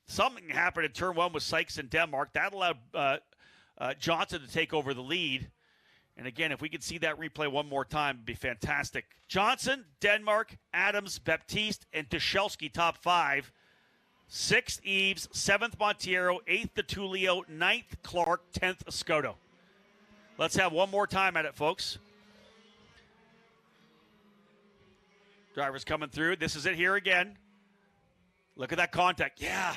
Something happened in turn 1 with Sykes in Denmark. That allowed Johnson to take over the lead. And again, if we could see that replay one more time, it'd be fantastic. Johnson, Denmark, Adams, Baptiste, and Jashelski top 5. 6th, Eves. 7th, Montiero. 8th, DeTulio. 9th, Clark. 10th, Escoto. Let's have one more time at it, folks. Drivers coming through. This is it here again. Look at that contact. Yeah.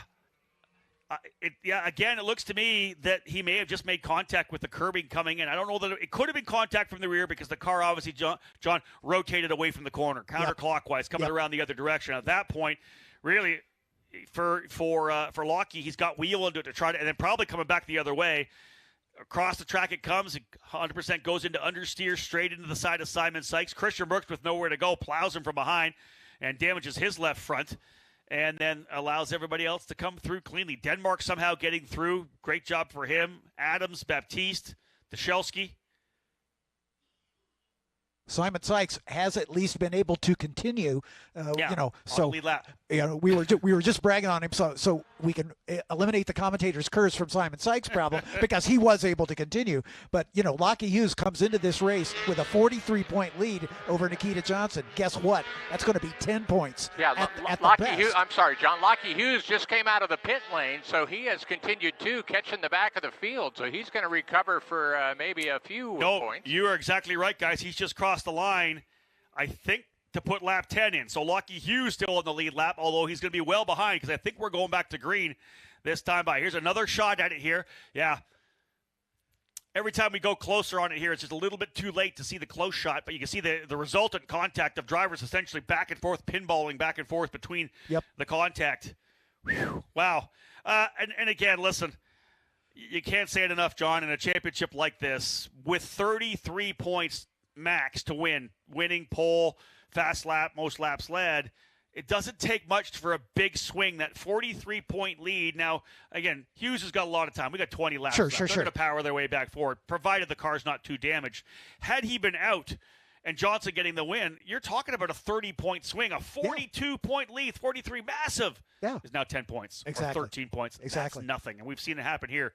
Again, it looks to me that he may have just made contact with the curbing coming in. I don't know that it could have been contact from the rear, because the car obviously, John, rotated away from the corner, counterclockwise, coming around the other direction. At that point, really, for Lockie, he's got wheel into it to try to, and then probably coming back the other way. Across the track it comes, 100% goes into understeer, straight into the side of Simon Sykes. Christian Brooks, with nowhere to go, plows him from behind and damages his left front, and then allows everybody else to come through cleanly. Denmark somehow getting through. Great job for him. Adams, Baptiste, Jashelski. Simon Sykes has at least been able to continue, so lead lap. We were just bragging on him, so we can eliminate the commentator's curse from Simon Sykes' problem, because he was able to continue. But Lockie Hughes comes into this race with a 43-point lead over Nikita Johnson. Guess what? That's going to be 10 points. Yeah, Lockie Hughes. I'm sorry, John. Lockie Hughes just came out of the pit lane, so he has continued too, catching the back of the field. So he's going to recover for maybe a few points. You are exactly right, guys. He's just crossed the line, I think, to put lap 10 in. So Lockie Hughes still in the lead lap, although he's going to be well behind, because I think we're going back to green this time by. Here's another shot at it here. Yeah. Every time we go closer on it here, it's just a little bit too late to see the close shot, but you can see the resultant contact of drivers essentially back and forth, pinballing back and forth between the contact. Whew. Wow. And again, listen, you can't say it enough, John, in a championship like this, with 33 points max to winning pole, fast lap, most laps led, it doesn't take much for a big swing. That 43-point lead. Now, again, Hughes has got a lot of time. We got 20 laps left. They're going to power their way back forward, provided the car's not too damaged. Had he been out and Johnson getting the win, you're talking about a 30-point swing. A 42-point lead, 43 massive, is now 10 points. Exactly. Or 13 points. Exactly. That's nothing. And we've seen it happen here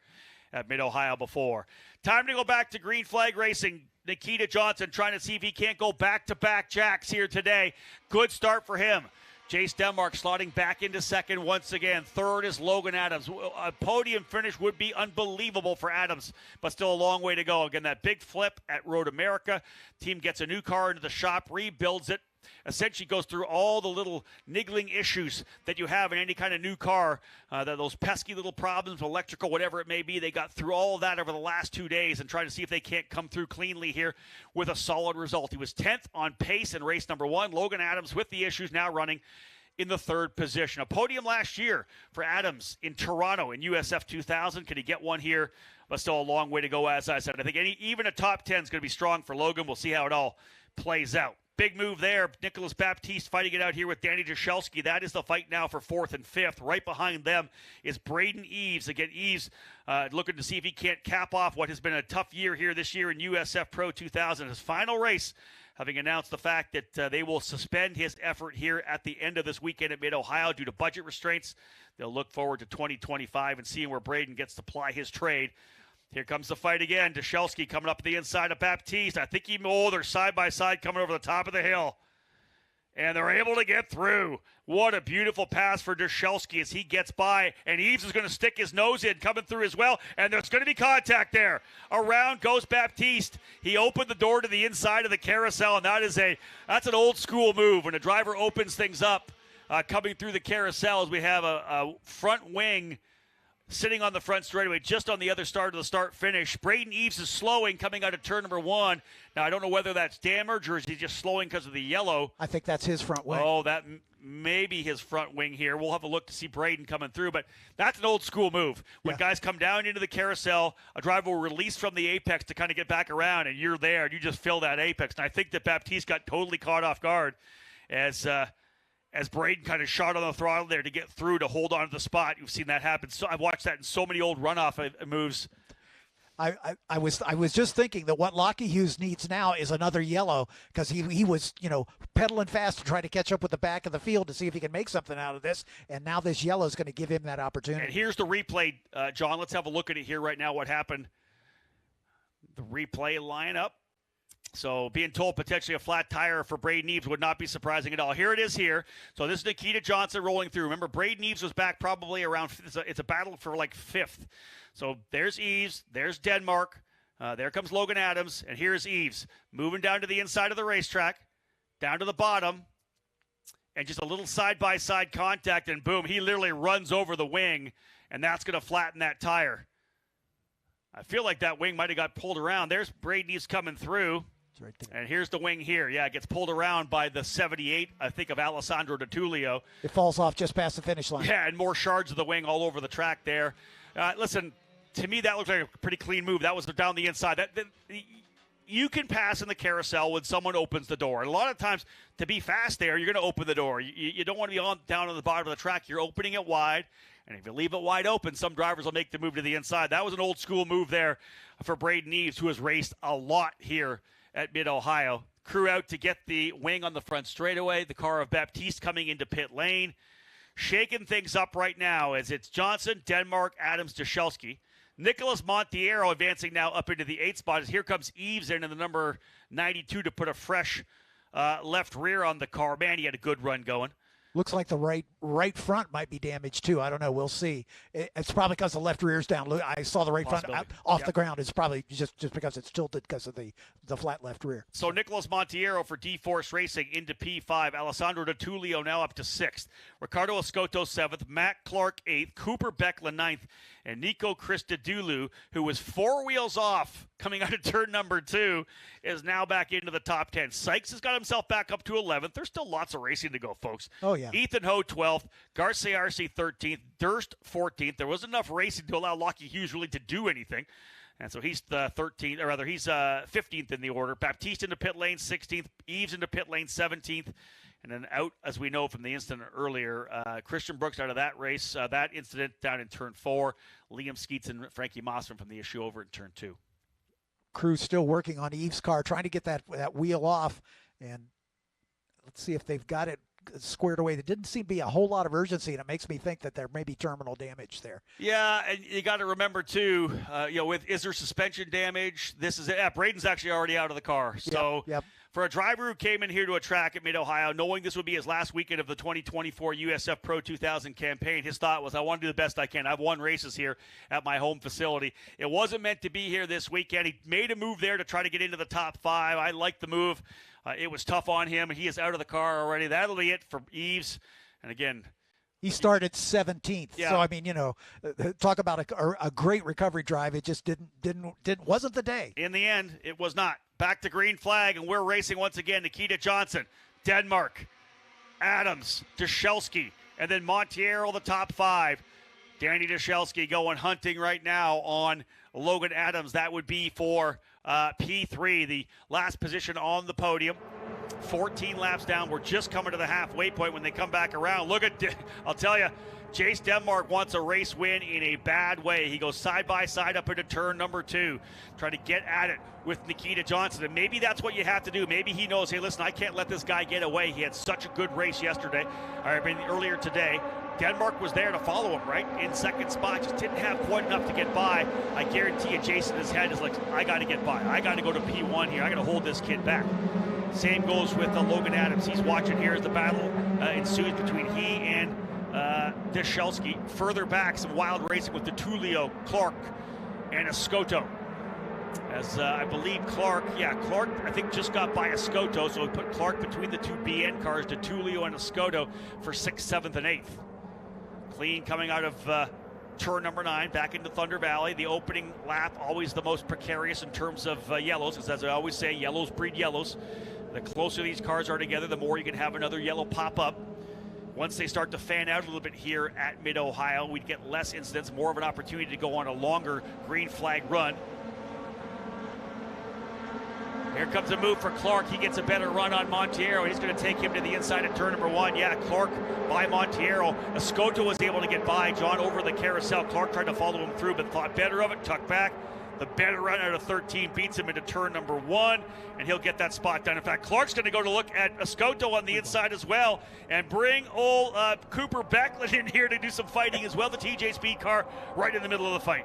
at Mid-Ohio before. Time to go back to green flag racing. Nikita Johnson trying to see if he can't go back-to-back jacks here today. Good start for him. Jace Denmark slotting back into second once again. Third is Logan Adams. A podium finish would be unbelievable for Adams, but still a long way to go. Again, that big flip at Road America. Team gets a new car into the shop, rebuilds it, essentially goes through all the little niggling issues that you have in any kind of new car, those pesky little problems, electrical, whatever it may be. They got through all of that over the last 2 days and try to see if they can't come through cleanly here with a solid result. He was 10th on pace in race number 1. Logan Adams, with the issues, now running in the 3rd position. A podium last year for Adams in Toronto in USF 2000. Can he get one here? But still a long way to go, as I said. I think even a top 10 is going to be strong for Logan. We'll see how it all plays out. Big move there. Nicholas Baptiste fighting it out here with Danny Jashelski. That is the fight now for 4th and 5th. Right behind them is Braden Eves. Again, Eves looking to see if he can't cap off what has been a tough year here this year in USF Pro 2000. His final race, having announced the fact that they will suspend his effort here at the end of this weekend at Mid-Ohio due to budget restraints. They'll look forward to 2025 and seeing where Braden gets to ply his trade. Here comes the fight again. Jashelski coming up the inside of Baptiste. I think they're side by side coming over the top of the hill. And they're able to get through. What a beautiful pass for Jashelski as he gets by. And Eves is going to stick his nose in, coming through as well. And there's going to be contact there. Around goes Baptiste. He opened the door to the inside of the carousel, and that's an old school move when a driver opens things up. Coming through the carousel as we have a front wing sitting on the front straightaway, just on the other start of the start-finish. Braden Eves is slowing coming out of turn number 1. Now, I don't know whether that's damage or is he just slowing because of the yellow. I think that's his front wing. Oh, that may be his front wing here. We'll have a look to see Braden coming through, but that's an old-school move. When guys come down into the carousel, a driver will release from the apex to kind of get back around, and you're there, and you just fill that apex. And I think that Baptiste got totally caught off guard as Braden kind of shot on the throttle there to get through to hold on to the spot. You've seen that happen. So I've watched that in so many old runoff moves. I was just thinking that what Lockie Hughes needs now is another yellow, because he was pedaling fast to try to catch up with the back of the field to see if he can make something out of this, and now this yellow is going to give him that opportunity. And here's the replay, John. Let's have a look at it here right now. What happened? The replay lineup. So being told potentially a flat tire for Braden Eves would not be surprising at all. Here it is here. So this is Nikita Johnson rolling through. Remember, Braden Eves was back probably around – it's a battle for like 5th. So there's Eves. There's Denmark. There comes Logan Adams. And here's Eves moving down to the inside of the racetrack, down to the bottom, and just a little side-by-side contact, and boom, he literally runs over the wing, and that's going to flatten that tire. I feel like that wing might have got pulled around. There's Braden Eves coming through. Right there. And here's the wing here. Yeah, it gets pulled around by the 78, I think, of Alessandro DiTullio. It falls off just past the finish line. Yeah, and more shards of the wing all over the track there. Listen, to me, that looks like a pretty clean move. That was down the inside. You can pass in the carousel when someone opens the door. And a lot of times, to be fast there, you're going to open the door. You don't want to be down on the bottom of the track. You're opening it wide. And if you leave it wide open, some drivers will make the move to the inside. That was an old-school move there for Braden Eves, who has raced a lot here at Mid-Ohio. Crew out to get the wing on the front straightaway. The car of Baptiste coming into pit lane. Shaking things up right now as it's Johnson, Denmark, Adams, Jashelski. Nicholas Montiero advancing now up into the 8th spot. As here comes Eves in the number 92 to put a fresh left rear on the car. Man, he had a good run going. Looks like the right front might be damaged too. I don't know. We'll see. It's probably because the left rear's down. I saw the right front off the ground. It's probably just because it's tilted because of the flat left rear. So Nicholas Montiero for D-Force Racing into P5. Alessandro DiTullio now up to 6th. Ricardo Escoto 7th. Matt Clark 8th. Cooper Beckla 9th. And Nico Christodoulou, who was 4 wheels off coming out of turn number 2, is now back into the top 10. Sykes has got himself back up to 11th. There's still lots of racing to go, folks. Oh, yeah. Ethan Ho 12th. Garcia RC 13th. Durst 14th. There wasn't enough racing to allow Lockie Hughes really to do anything. And so he's the 13th, or rather he's 15th in the order. Baptiste into pit lane 16th. Eves into pit lane 17th. And then out, as we know from the incident earlier, Christian Brooks out of that race, that incident down in turn 4. Liam Skeets and Frankie Mossman from the issue over in turn 2. Crew's still working on Eves' car, trying to get that wheel off. And let's see if they've got it squared away. There didn't seem to be a whole lot of urgency, and it makes me think that there may be terminal damage there. Yeah, and you got to remember too, is there suspension damage? This is it. Yeah, Braden's actually already out of the car. So yep. For a driver who came in here to a track at Mid-Ohio, knowing this would be his last weekend of the 2024 USF Pro 2000 campaign, his thought was, I want to do the best I can. I've won races here at my home facility. It wasn't meant to be here this weekend. He made a move there to try to get into the top 5. I like the move. It was tough on him. He is out of the car already. That'll be it for Eves. And again, he started 17th. Yeah. So I mean, talk about a great recovery drive. It just wasn't the day. In the end, it was not. Back to green flag, and we're racing once again. Nikita Johnson, Denmark, Adams, Jashelski, and then Montiero, the top 5. Danny Jashelski going hunting right now on Logan Adams. That would be for P3, the last position on the podium. 14 laps down. We're just coming to the halfway point when they come back around. Look at, I'll tell you, Chase Denmark wants a race win in a bad way. He goes side by side up into turn number 2, trying to get at it with Nikita Johnson. And maybe that's what you have to do. Maybe he knows, hey, listen, I can't let this guy get away. He had such a good race yesterday, earlier today. Denmark was there to follow him, right? In second spot, just didn't have quite enough to get by. I guarantee you, Jason, his head is like, I got to get by. I got to go to P1 here. I got to hold this kid back. Same goes with Logan Adams. He's watching here as the battle ensues between he and Deshelski. Further back, some wild racing with DeTulio, Clark, and Escoto. As I believe Clark, I think just got by Escoto, so we put Clark between the two BN cars, DeTulio and Escoto, for 6th, 7th, and 8th. Clean coming out of turn number 9, back into Thunder Valley. The opening lap, always the most precarious in terms of yellows, because as I always say, yellows breed yellows. The closer these cars are together, the more you can have another yellow pop up. Once they start to fan out a little bit here at Mid-Ohio, we'd get less incidents, more of an opportunity to go on a longer green flag run. Here comes a move for Clark. He gets a better run on Monteiro. He's going to take him to the inside of turn number 1. Yeah, Clark by Monteiro. Escoto was able to get by John over the carousel. Clark tried to follow him through, but thought better of it, tucked back. The better run out of 13 beats him into turn number 1, and he'll get that spot done. In fact, Clark's going to go to look at Escoto on the inside as well and bring old Cooper Becklin in here to do some fighting as well. The TJ Speed car right in the middle of the fight.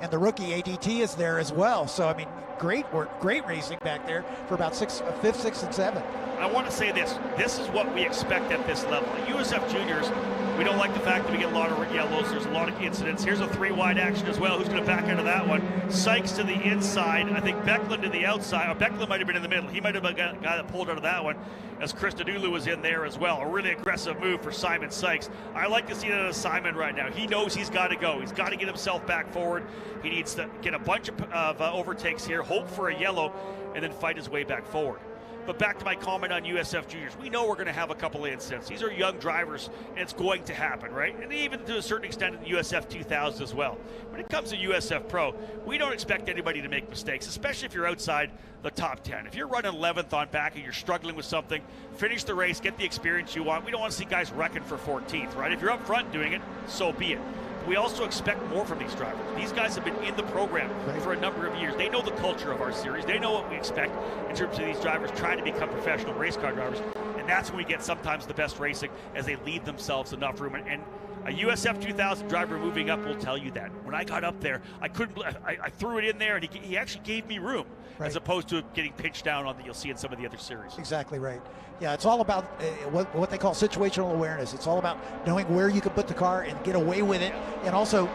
And the rookie ADT is there as well. So, I mean, great work, great racing back there for about 5th, 6th, and 7th. I want to say this. This is what we expect at this level. At USF Juniors, we don't like the fact that we get a lot of yellows. There's a lot of incidents. Here's a 3-wide action as well. Who's going to back into that one? Sykes to the inside. I think Becklin to the outside. Or Becklin might have been in the middle. He might have been the guy that pulled out of that one, as Christodoulou was in there as well. A really aggressive move for Simon Sykes. I like to see that as Simon right now. He knows he's got to go. He's got to get himself back forward. He needs to get a bunch of overtakes here, hope for a yellow, and then fight his way back forward. But back to my comment on USF Juniors. We know we're going to have a couple of incidents. These are young drivers, and it's going to happen, right? And even to a certain extent in the USF 2000 as well. When it comes to USF Pro, we don't expect anybody to make mistakes, especially if you're outside the top 10. If you're running 11th on back and you're struggling with something, finish the race, get the experience you want. We don't want to see guys wrecking for 14th, right? If you're up front doing it, so be it. We also expect more from these drivers. These guys have been in the program for a number of years. They know the culture of our series. They know what we expect in terms of these drivers trying to become professional race car drivers. And that's when we get sometimes the best racing, as they leave themselves enough room. And a USF 2000 driver moving up will tell you that. When I got up there, I threw it in there, and he actually gave me room, as opposed to getting pinched down on that you'll see in some of the other series. Exactly right. Yeah, it's all about what they call situational awareness. It's all about knowing where you can put the car and get away with it, and also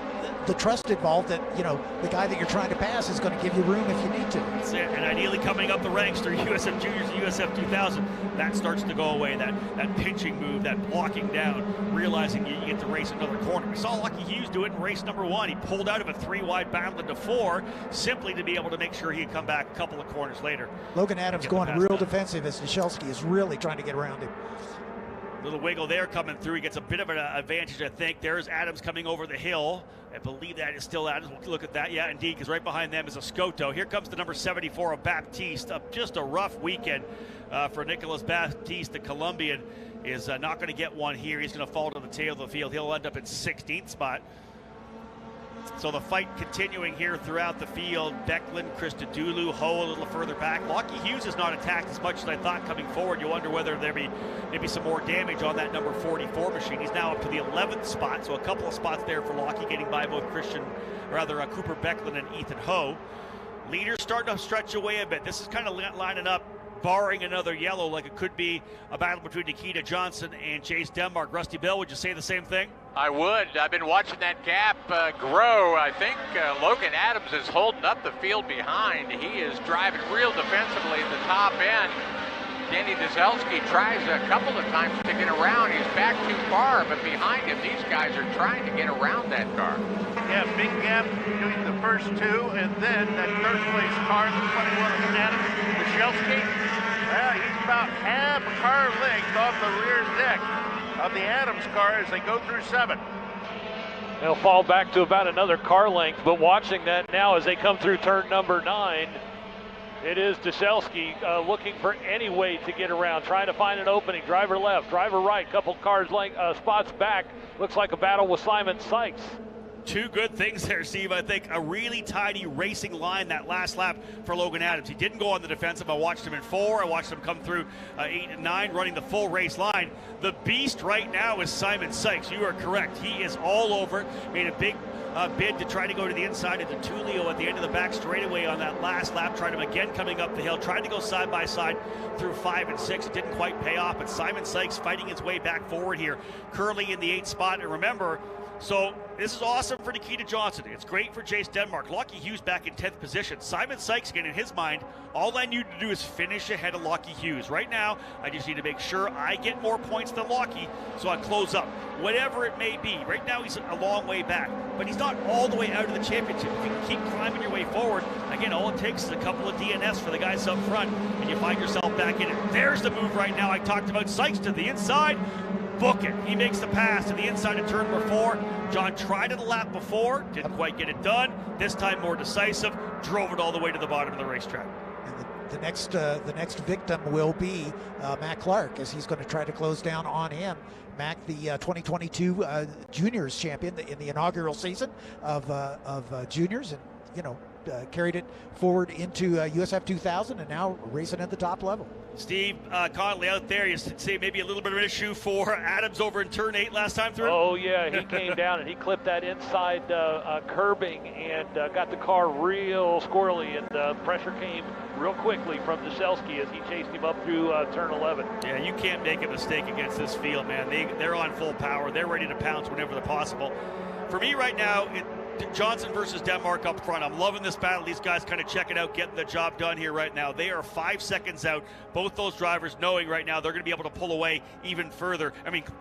the trust involved that, you know, the guy that you're trying to pass is going to give you room if you need to. That's it. And ideally coming up the ranks through USF Juniors and USF 2000, that starts to go away. That pinching move, that blocking down, realizing you get to race another corner. We saw Lucky Hughes do it in race number 1. He pulled out of a 3-wide battle into 4, simply to be able to make sure he could come back a couple of corners later. Logan Adams going real defensive as Deshelski is really trying to get around him. Little wiggle there coming through. He gets a bit of an advantage, I think. There's Adams coming over the hill. I believe that is still Adams. We'll look at that. Yeah, indeed, because right behind them is Escoto. Here comes the number 74 of Baptiste. Just a rough weekend for Nicolas Baptiste. The Colombian is not going to get one here. He's going to fall to the tail of the field. He'll end up in 16th spot. So the fight continuing here throughout the field. Becklin, Christodoulou, Ho a little further back. Lockie Hughes is not attacked as much as I thought coming forward. You wonder whether there be maybe some more damage on that number 44 machine. He's now up to the 11th spot, so a couple of spots there for Lockie, getting by both Cooper Becklin and Ethan Ho. Leaders starting to stretch away a bit. This is kind of lining up, barring another yellow, like it could be a battle between Nikita Johnson and Chase Denmark. Rusty Bell, would you say the same thing? I would. I've been watching that gap grow. I think Logan Adams is holding up the field behind. He is driving real defensively at the top end. Danny Deshelski tries a couple of times to get around. He's back too far, but behind him, these guys are trying to get around that car. Yeah, big gap between the first two, and then that third place car, the 21 of Adams, Deshelski. Well, he's about half a car length off the rear deck of the Adams car as they go through 7. They'll fall back to about another car length, but watching that now as they come through turn number 9, It is Deselski looking for any way to get around, trying to find an opening. Driver left, driver right, couple cars spots back. Looks like a battle with Simon Sykes. Two good things there, Steve. I think a really tidy racing line that last lap for Logan Adams. He didn't go on the defensive. I watched him in 4. I watched him come through 8 and 9, running the full race line. The beast right now is Simon Sykes. You are correct. He is all over it. Made a big bid to try to go to the inside of Tulio at the end of the back straightaway on that last lap. Tried him again coming up the hill. Tried to go side by side through 5 and 6. It didn't quite pay off, but Simon Sykes fighting his way back forward here, curling in the 8th spot. And remember, so this is awesome for Nikita Johnson. It's great for Jace Denmark. Lockie Hughes back in 10th position. Simon Sykes, again, in his mind, all I need to do is finish ahead of Lockie Hughes. Right now, I just need to make sure I get more points than Lockie, so I close up. Whatever it may be. Right now, he's a long way back, but he's not all the way out of the championship. If you can keep climbing your way forward, again, all it takes is a couple of DNFs for the guys up front, and you find yourself back in it. There's the move right now. I talked about Sykes to the inside. Book it. He makes the pass to the inside of turn number 4. John tried it a lap before, didn't quite get it done. This time more decisive, drove it all the way to the bottom of the racetrack. And the next victim will be Matt Clark, as he's going to try to close down on him. Mac, the 2022 juniors champion in the inaugural season of juniors, and carried it forward into USF 2000, and now racing at the top level. Steve Connolly out there, you see maybe a little bit of an issue for Adams over in turn 8 last time through? Oh, yeah, he came down and he clipped that inside curbing and got the car real squirrely, and pressure came real quickly from Deselski as he chased him up through turn 11. Yeah, you can't make a mistake against this field, man. They're on full power. They're ready to pounce whenever they're possible. For me right now, Johnson versus Denmark up front. I'm loving this battle. These guys kind of checking out, getting the job done here right now. They are 5 seconds out. Both those drivers knowing right now they're going to be able to pull away even further.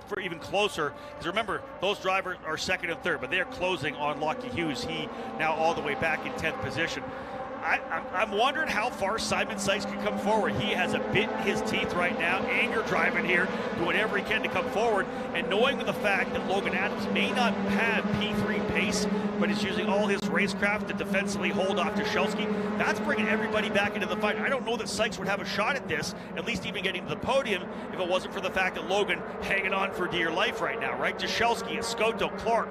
For even closer. Because remember, those drivers are 2nd and 3rd, but they are closing on Lockie Hughes. He now all the way back in 10th position. I'm wondering how far Simon Sykes can come forward. He has a bit in his teeth right now, anger driving here, doing whatever he can to come forward, and knowing the fact that Logan Adams may not have P3 pace, but is using all his racecraft to defensively hold off Deselski. That's bringing everybody back into the fight. I don't know that Sykes would have a shot at this, at least even getting to the podium, if it wasn't for the fact that Logan hanging on for dear life right now, right? Deselski, Escoto, Clark,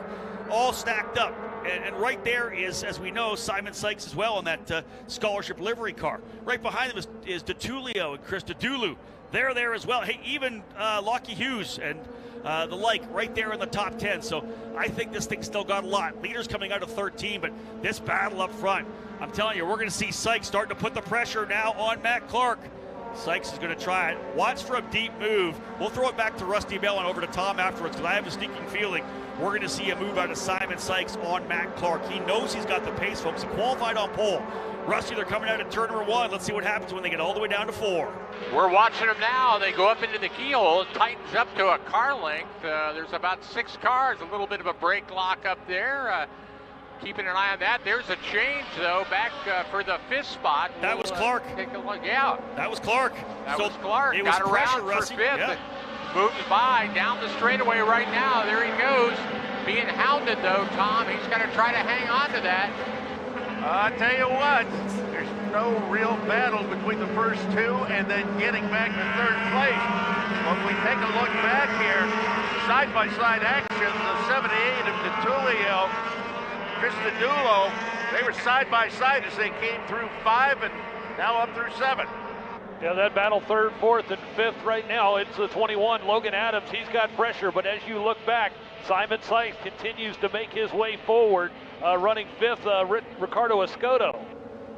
all stacked up. And right there is, as we know, Simon Sykes as well in that scholarship livery car. Right behind them is DeTulio and Chris Dedulu. They're there as well. Hey, even Lockie Hughes and the like right there in the top 10. So I think this thing's still got a lot. Leaders coming out of 13, but this battle up front, I'm telling you, we're going to see Sykes starting to put the pressure now on Matt Clark. Sykes is going to try it. Watch for a deep move. We'll throw it back to Rusty Bell and over to Tom afterwards, because I have a sneaking feeling we're going to see a move out of Simon Sykes on Matt Clark. He knows he's got the pace, folks. He qualified on pole. Rusty, they're coming out at turn number 1. Let's see what happens when they get all the way down to 4. We're watching them now. They go up into the keyhole. It tightens up to a car length. There's about 6 cars. A little bit of a brake lock up there. Keeping an eye on that. There's a change, though, back for the 5th spot. That was Clark. Take a look. Yeah. That was Clark. That was Clark. It got was around pressure, for Rusty. 5th. Yeah. Moves by down the straightaway right now. There he goes. Being hounded, though, Tom. He's going to try to hang on to that. I'll tell you what, there's no real battle between the first 2 and then getting back to 3rd place. When we take a look back here, side-by-side action, the 78 of DeTulio, Chris Dedulu, they were side-by-side as they came through 5 and now up through 7. Yeah, that battle 3rd, 4th, and 5th right now. It's the 21, Logan Adams. He's got pressure, but as you look back, Simon Sykes continues to make his way forward, running 5th, Ricardo Escoto.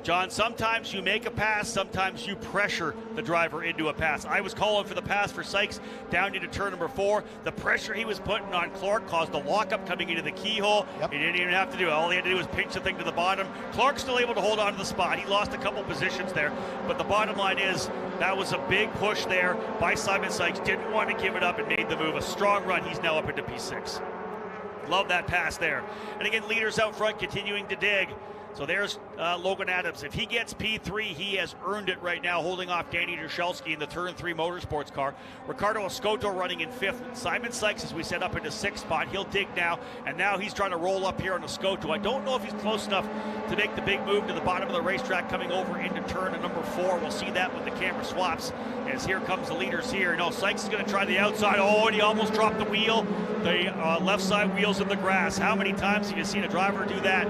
John, sometimes you make a pass, sometimes you pressure the driver into a pass. I was calling for the pass for Sykes down into turn number 4. The pressure he was putting on Clark caused the lockup coming into the keyhole. Yep. He didn't even have to do it. All he had to do was pinch the thing to the bottom. Clark's still able to hold on to the spot. He lost a couple positions there, but the bottom line is that was a big push there by Simon Sykes. Didn't want to give it up and made the move. A strong run. He's now up into P6. Love that pass there. And again, leaders out front continuing to dig. So there's Logan Adams. If he gets P3, he has earned it right now, holding off Danny Drushelski in the Turn 3 Motorsports car. Ricardo Escoto running in 5th. Simon Sykes, as we set up into 6th spot. He'll dig now, and now he's trying to roll up here on Escoto. I don't know if he's close enough to make the big move to the bottom of the racetrack coming over into turn number 4. We'll see that when the camera swaps, as here comes the leaders here. No, Sykes is going to try the outside. Oh, and he almost dropped the wheel. The left side wheel's in the grass. How many times have you seen a driver do that?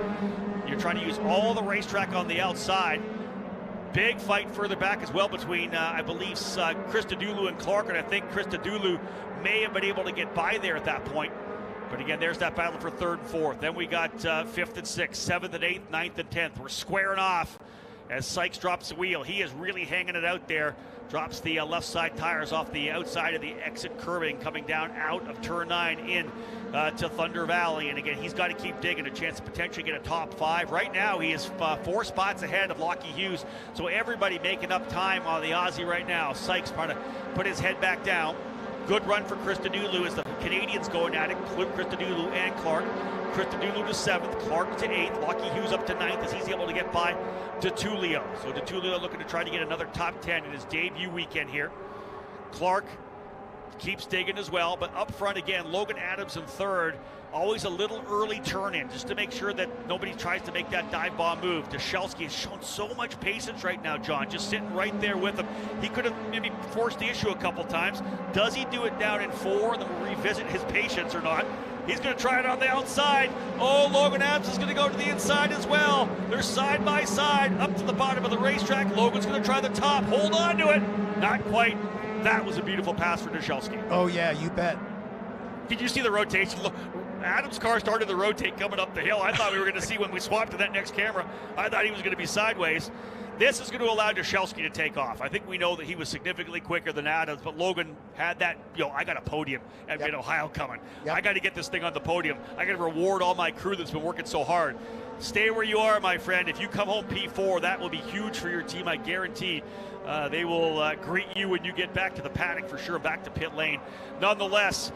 You're trying to use all the racetrack on the outside. Big fight further back as well between, I believe, Chris Dedulu and Clark, and I think Chris Dedulu may have been able to get by there at that point. But again, there's that battle for 3rd and 4th. Then we got 5th and 6th, 7th and 8th, 9th and 10th. We're squaring off as Sykes drops the wheel. He is really hanging it out there. Drops the left side tires off the outside of the exit curbing, coming down out of turn 9 in to Thunder Valley. And again, he's got to keep digging, a chance to potentially get a top 5. Right now, he is 4 spots ahead of Lockie Hughes. So everybody making up time on the Aussie right now. Sykes trying to put his head back down. Good run for Chris Dedulu as the Canadians going at it. Chris Dedulu and Clark. Chris Dedulu to 7th, Clark to 8th, Lockie Hughes up to 9th as he's able to get by DeTulio. So DeTulio looking to try to get another top 10 in his debut weekend here. Clark keeps digging as well, but up front again, Logan Adams in 3rd. Always a little early turn in just to make sure that nobody tries to make that dive bomb move. Drushelski has shown so much patience right now, John, just sitting right there with him. He could have maybe forced the issue a couple times. Does he do it down in 4 and then we'll revisit his patience or not? He's going to try it on the outside. Oh, Logan Adams is going to go to the inside as well. They're side by side up to the bottom of the racetrack. Logan's going to try the top. Hold on to it. Not quite. That was a beautiful pass for Drushelski. Oh, yeah, you bet. Did you see the rotation? Look, Adams' car started to rotate coming up the hill. I thought we were going to see when we swapped to that next camera. I thought he was going to be sideways. This is going to allow Drushelski to take off. I think we know that he was significantly quicker than Adams, but Logan had that, I got a podium at Mid-Ohio coming. I got to get this thing on the podium. I got to reward all my crew that's been working so hard. Stay where you are, my friend. If you come home P4, that will be huge for your team, I guarantee. They will greet you when you get back to the paddock for sure, back to pit lane. Nonetheless,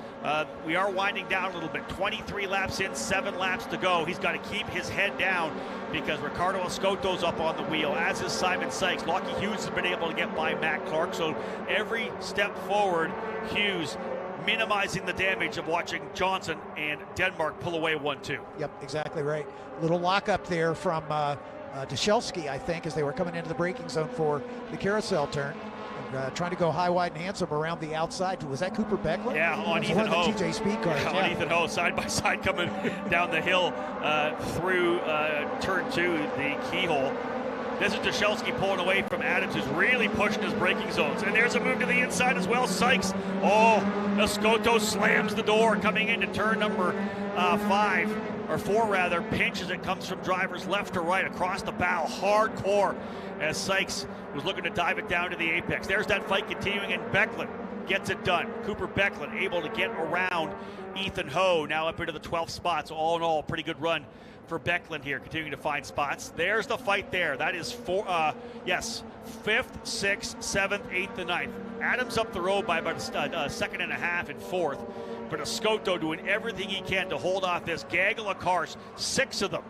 we are winding down a little bit. 23 laps in, 7 laps to go. He's got to keep his head down because Ricardo Escoto's up on the wheel, as is Simon Sykes. Lockie Hughes has been able to get by Matt Clark, so every step forward, Hughes minimizing the damage of watching Johnson and Denmark pull away 1-2. Yep, exactly right. Little lockup there from Drushelski, I think, as they were coming into the braking zone for the carousel turn. Trying to go high, wide, and handsome around the outside. Was that Cooper Becklin? Yeah, on Ethan Ho. One of the TJ Speed cars. Yeah, on Ethan Ho, side by side coming down the hill through turn 2, the keyhole. This is Drushelski pulling away from Adams, who's really pushing his braking zones. And there's a move to the inside as well. Sykes, Escoto slams the door coming into turn number 4 rather, pinches it, comes from drivers left to right across the bow, hardcore, as Sykes was looking to dive it down to the apex. There's that fight continuing, and Becklin gets it done. Cooper Becklin able to get around Ethan Ho, now up into the 12th spot. So all in all, pretty good run for Becklin here, continuing to find spots. There's the fight there. That is 5th, 6th, 7th, 8th, and 9th. Adams up the road by about a second and a half in 4th. But Escoto doing everything he can to hold off this gaggle of cars, 6 of them.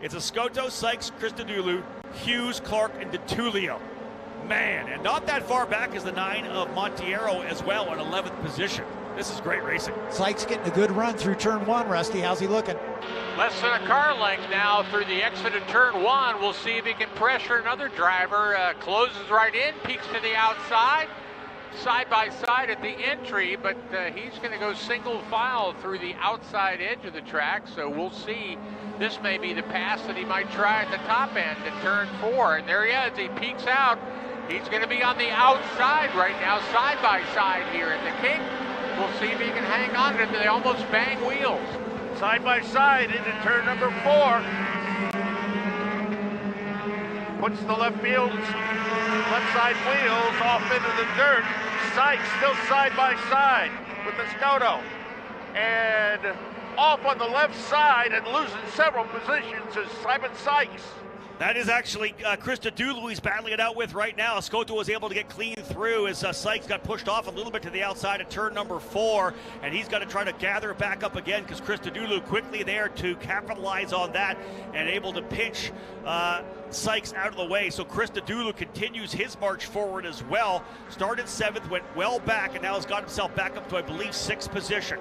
It's Escoto, Sykes, Chris Dedulu, Hughes, Clark, and DeTulio. Man, and not that far back is the 9 of Monteiro as well on 11th position. This is great racing. Sykes getting a good run through turn 1, Rusty. How's he looking? Less than a car length now through the exit of turn 1. We'll see if he can pressure another driver. Closes right in, peeks to the outside. Side by side at the entry, but he's going to go single file through the outside edge of the track, so we'll see. This may be the pass that he might try at the top end at turn 4, and there he is. He peeks out. He's going to be on the outside right now, side by side here at the kink. We'll see if he can hang on to they almost bang wheels. Side by side into turn number 4. Puts the left side wheels off into the dirt. Sykes still side by side with Escoto. And off on the left side and losing several positions is Simon Sykes. That is actually Krista Dulu he's battling it out with right now. Escoto was able to get clean through as Sykes got pushed off a little bit to the outside of turn number 4, and he's got to try to gather it back up again because Krista Dulu quickly there to capitalize on that and able to pinch Sykes out of the way. So Krista Dulu continues his march forward as well. Started 7th, went well back, and now has got himself back up to, I believe, 6th position.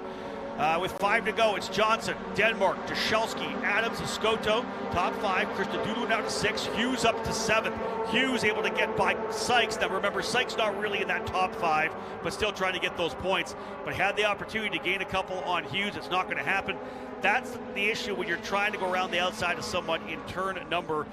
With 5 to go, it's Johnson, Denmark, Jashelski, Adams, Escoto, top 5. Krista Dulu now to 6. Hughes up to 7th. Hughes able to get by Sykes. Now remember, Sykes not really in that top 5, but still trying to get those points. But had the opportunity to gain a couple on Hughes. It's not going to happen. That's the issue when you're trying to go around the outside of someone in turn number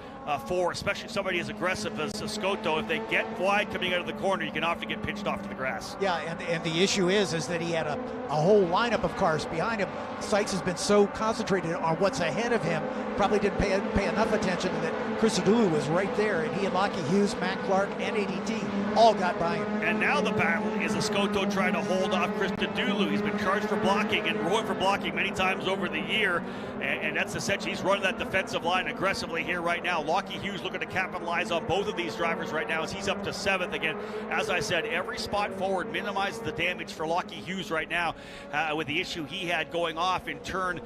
4, especially somebody as aggressive as Escoto. If they get wide coming out of the corner, you can often get pitched off to the grass. Yeah, and the issue is that he had a whole lineup of cars behind him. Sykes has been so concentrated on what's ahead of him, probably didn't pay enough attention that Krista Dulu was right there, and he and Lockie Hughes, Matt Clark, and ADT all got by him. And now the battle is Escoto trying to hold off Krista Dulu. He's been charged for blocking and ruined for blocking many times over the year, and that's essentially he's running that defensive line aggressively here right now. Lockie Hughes looking to capitalize on both of these drivers right now as he's up to 7th again. As I said, every spot forward minimizes the damage for Lockie Hughes right now with the issue he had going off in turn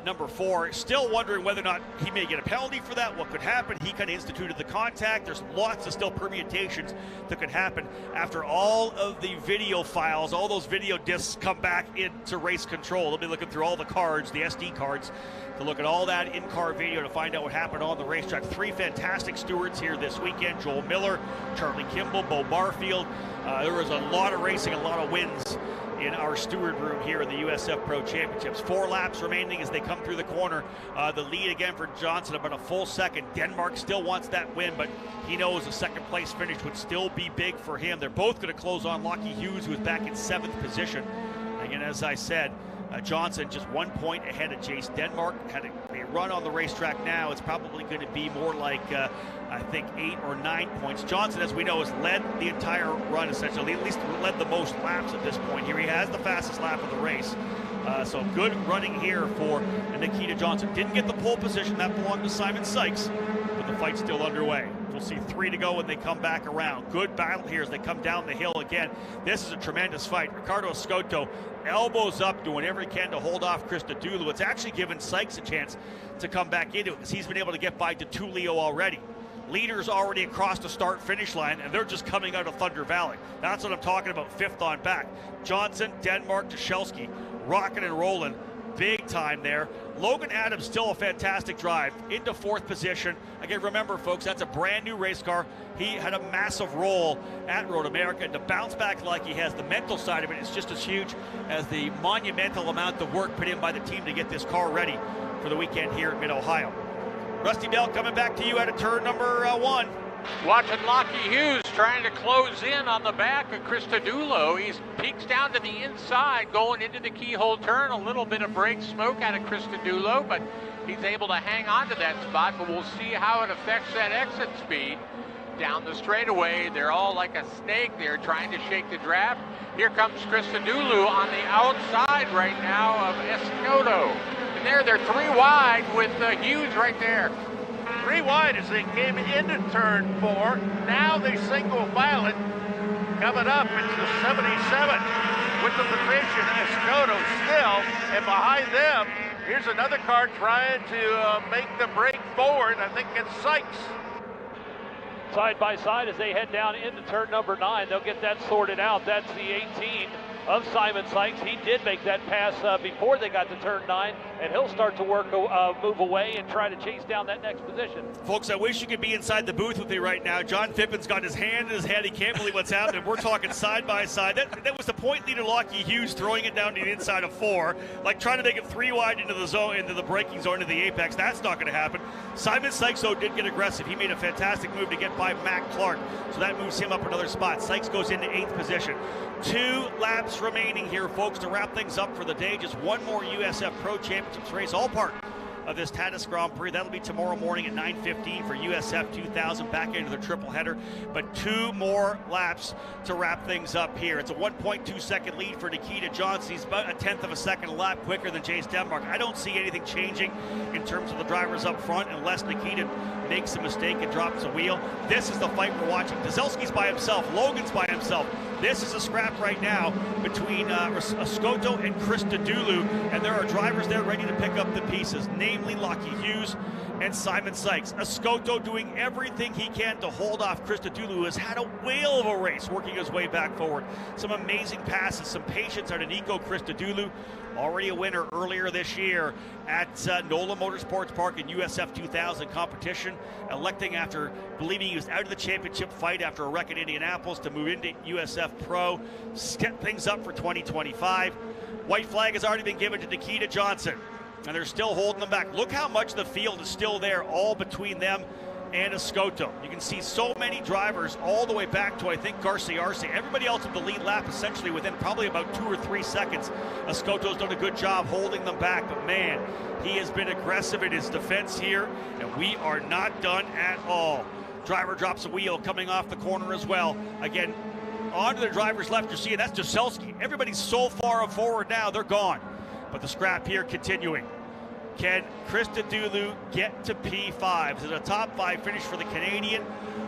number 4. Still wondering whether or not he may get a penalty for that, what could happen. He kind of instituted the contact. There's lots of still permutations that could happen after all of the video files, all those video discs come back into race control. They'll be looking through all the cards, the SD cards, to look at all that in-car video to find out what happened on the racetrack. 3 fantastic stewards here this weekend. Joel Miller, Charlie Kimball, Bo Barfield. There was a lot of racing, a lot of wins in our steward room here in the USF Pro Championships. 4 laps remaining as they come through the corner. The lead again for Johnson, about a full second. Denmark still wants that win, but he knows a second place finish would still be big for him. They're both going to close on Lockie Hughes, who is back in 7th position. Again, as I said, Johnson just 1 point ahead of Jace. Denmark had a run on the racetrack now. It's probably going to be more like, I think, 8 or 9 points. Johnson, as we know, has led the entire run, essentially, at least led the most laps at this point here. He has the fastest lap of the race. So good running here for Nikita Johnson. Didn't get the pole position. That belonged to Simon Sykes, but the fight's still underway. We'll see 3 to go when they come back around. Good battle here as they come down the hill again. This is a tremendous fight. Ricardo Escoto, elbows up, doing every he can to hold off Krista Dulu. It's actually given Sykes a chance to come back into it because he's been able to get by DeTulio already. Leaders already across the start-finish line, and they're just coming out of Thunder Valley. That's what I'm talking about, 5th on back. Johnson, Denmark, Jashelski, rocking and rolling big time there. Logan Adams still a fantastic drive into 4th position. Again, remember, folks, that's a brand new race car. He had a massive role at Road America, and to bounce back like he has, the mental side of it is just as huge as the monumental amount of work put in by the team to get this car ready for the weekend here at Mid-Ohio. Rusty Bell coming back to you out of turn number 1. Watching Lockie Hughes trying to close in on the back of Krista Dulu. He peeks down to the inside going into the keyhole turn. A little bit of brake smoke out of Krista Dulu, but he's able to hang on to that spot. But we'll see how it affects that exit speed down the straightaway. They're all like a snake. They're trying to shake the draft. Here comes Krista Dulu on the outside right now of Escoto. And there they're 3 wide with Hughes right there. 3 wide as they came into turn 4. Now they single file it. Coming up, it's the 77 with the position. Escoto still, and behind them, here's another car trying to make the break forward. I think it's Sykes. Side by side as they head down into turn number 9. They'll get that sorted out. That's the 18 of Simon Sykes. He did make that pass before they got to turn 9, and he'll start to move away and try to chase down that next position. Folks, I wish you could be inside the booth with me right now. John Pippin's got his hand in his head. He can't believe what's happening. We're talking side by side. That was the point leader, Lockie Hughes, throwing it down to the inside of 4, like trying to make it 3 wide into the zone, into the braking zone, into the apex. That's not going to happen. Simon Sykes, though, did get aggressive. He made a fantastic move to get by Matt Clark, so that moves him up another spot. Sykes goes into 8th position. 2 laps remaining here, folks, to wrap things up for the day. Just one more USF Pro Championships race, all part of this Tatis Grand Prix. That'll be tomorrow morning at 9:15 for USF 2000, back into the triple header. But 2 more laps to wrap things up here. It's a 1.2-second lead for Nikita Johnson. He's about a 1/10 of a second a lap quicker than Jace Denmark. I don't see anything changing in terms of the drivers up front unless Nikita makes a mistake and drops a wheel. This is the fight we're watching. Dzelski's by himself. Logan's by himself. This is a scrap right now between Escoto and Christodoulou, and there are drivers there ready to pick up the pieces, namely Lockie Hughes and Simon Sykes. Escoto doing everything he can to hold off Christodoulou, who has had a whale of a race working his way back forward. Some amazing passes, some patience out of Nico Christodoulou, already a winner earlier this year at NOLA Motorsports Park in USF 2000 competition, electing after believing he was out of the championship fight after a wreck at Indianapolis to move into USF Pro, step things up for 2025. White flag has already been given to Nikita Johnson, and they're still holding them back. Look how much the field is still there, all between them and Escoto. You can see so many drivers all the way back to, I think, Garcia Arce. Everybody else at the lead lap essentially within probably about 2 or 3 seconds. Escoto's done a good job holding them back, but man, he has been aggressive in his defense here, and we are not done at all. Driver drops a wheel coming off the corner as well. Again, onto the driver's left, you're seeing that's Dzelski. Everybody's so far forward now, they're gone. But the scrap here continuing. Can Christodoulou get to P5? Is it a top 5 finish for the Canadian,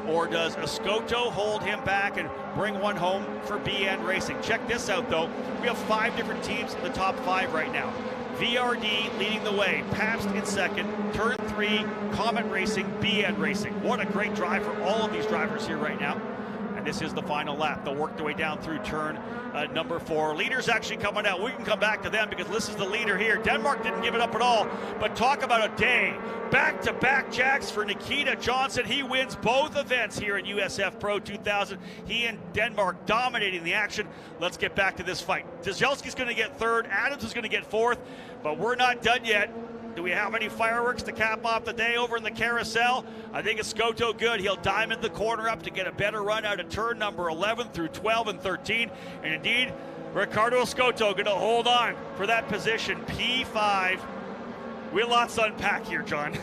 or does Escoto hold him back and bring one home for BN Racing? Check this out, though. We have 5 different teams in the top 5 right now. VRD leading the way, Pabst in second, Turn 3, Comet Racing, BN Racing. What a great drive for all of these drivers here right now. And this is the final lap. They'll work their way down through turn number 4. Leader's actually coming out. We can come back to them because this is the leader here. Denmark didn't give it up at all, but talk about a day. Back-to-back jacks for Nikita Johnson. He wins both events here at USF Pro 2000. He and Denmark dominating the action. Let's get back to this fight. Dzelski's going to get 3rd. Adams is going to get 4th, but we're not done yet. Do we have any fireworks to cap off the day over in the carousel? I think Escoto good. He'll diamond the corner up to get a better run out of turn number 11 through 12 and 13. And indeed, Ricardo Escoto going to hold on for that position, P5. We have lots to unpack here, John.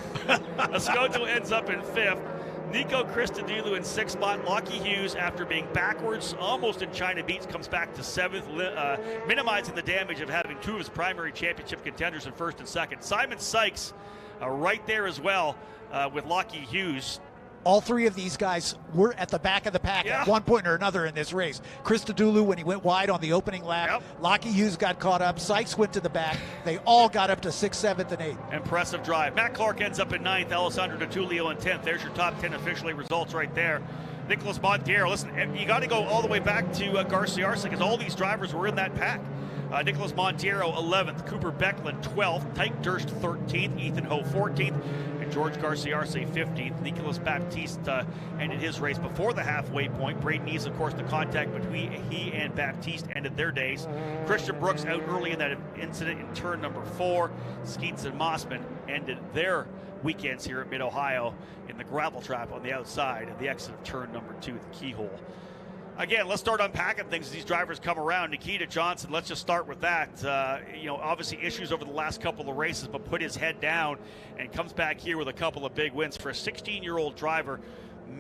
Escoto ends up in 5th. Nico Christodoulou in 6th spot. Lockie Hughes, after being backwards almost in China Beach, comes back to 7th, minimizing the damage of having 2 of his primary championship contenders in 1st and 2nd. Simon Sykes right there as well with Lockie Hughes. All 3 of these guys were at the back of the pack at one point or another in this race. Christodoulou, when he went wide on the opening lap. Lockie Hughes got caught up. Sykes went to the back. They all got up to 6th, 7th, and 8th. Impressive drive. Matt Clark ends up in 9th. Alessandro D'Atulio in 10th. There's your top 10 officially results right there. Nicholas Montiero, listen, you got to go all the way back to Garcia Arce because all these drivers were in that pack. Nicholas Montiero 11th, Cooper Becklin 12th, Tyke Durst 13th, Ethan Ho 14th, and George Garcia Arce 15th. Nicolas Baptiste ended his race before the halfway point. Braden Ease, of course, the contact between he and Baptiste ended their days. Christian Brooks out early in that incident in turn number 4. Skeets and Mossman ended their weekends here at Mid-Ohio in the gravel trap on the outside of the exit of turn number 2, the keyhole. Again, let's start unpacking things as these drivers come around. Nikita Johnson, let's just start with that. Obviously issues over the last couple of races, but put his head down and comes back here with a couple of big wins. For a 16-year-old driver,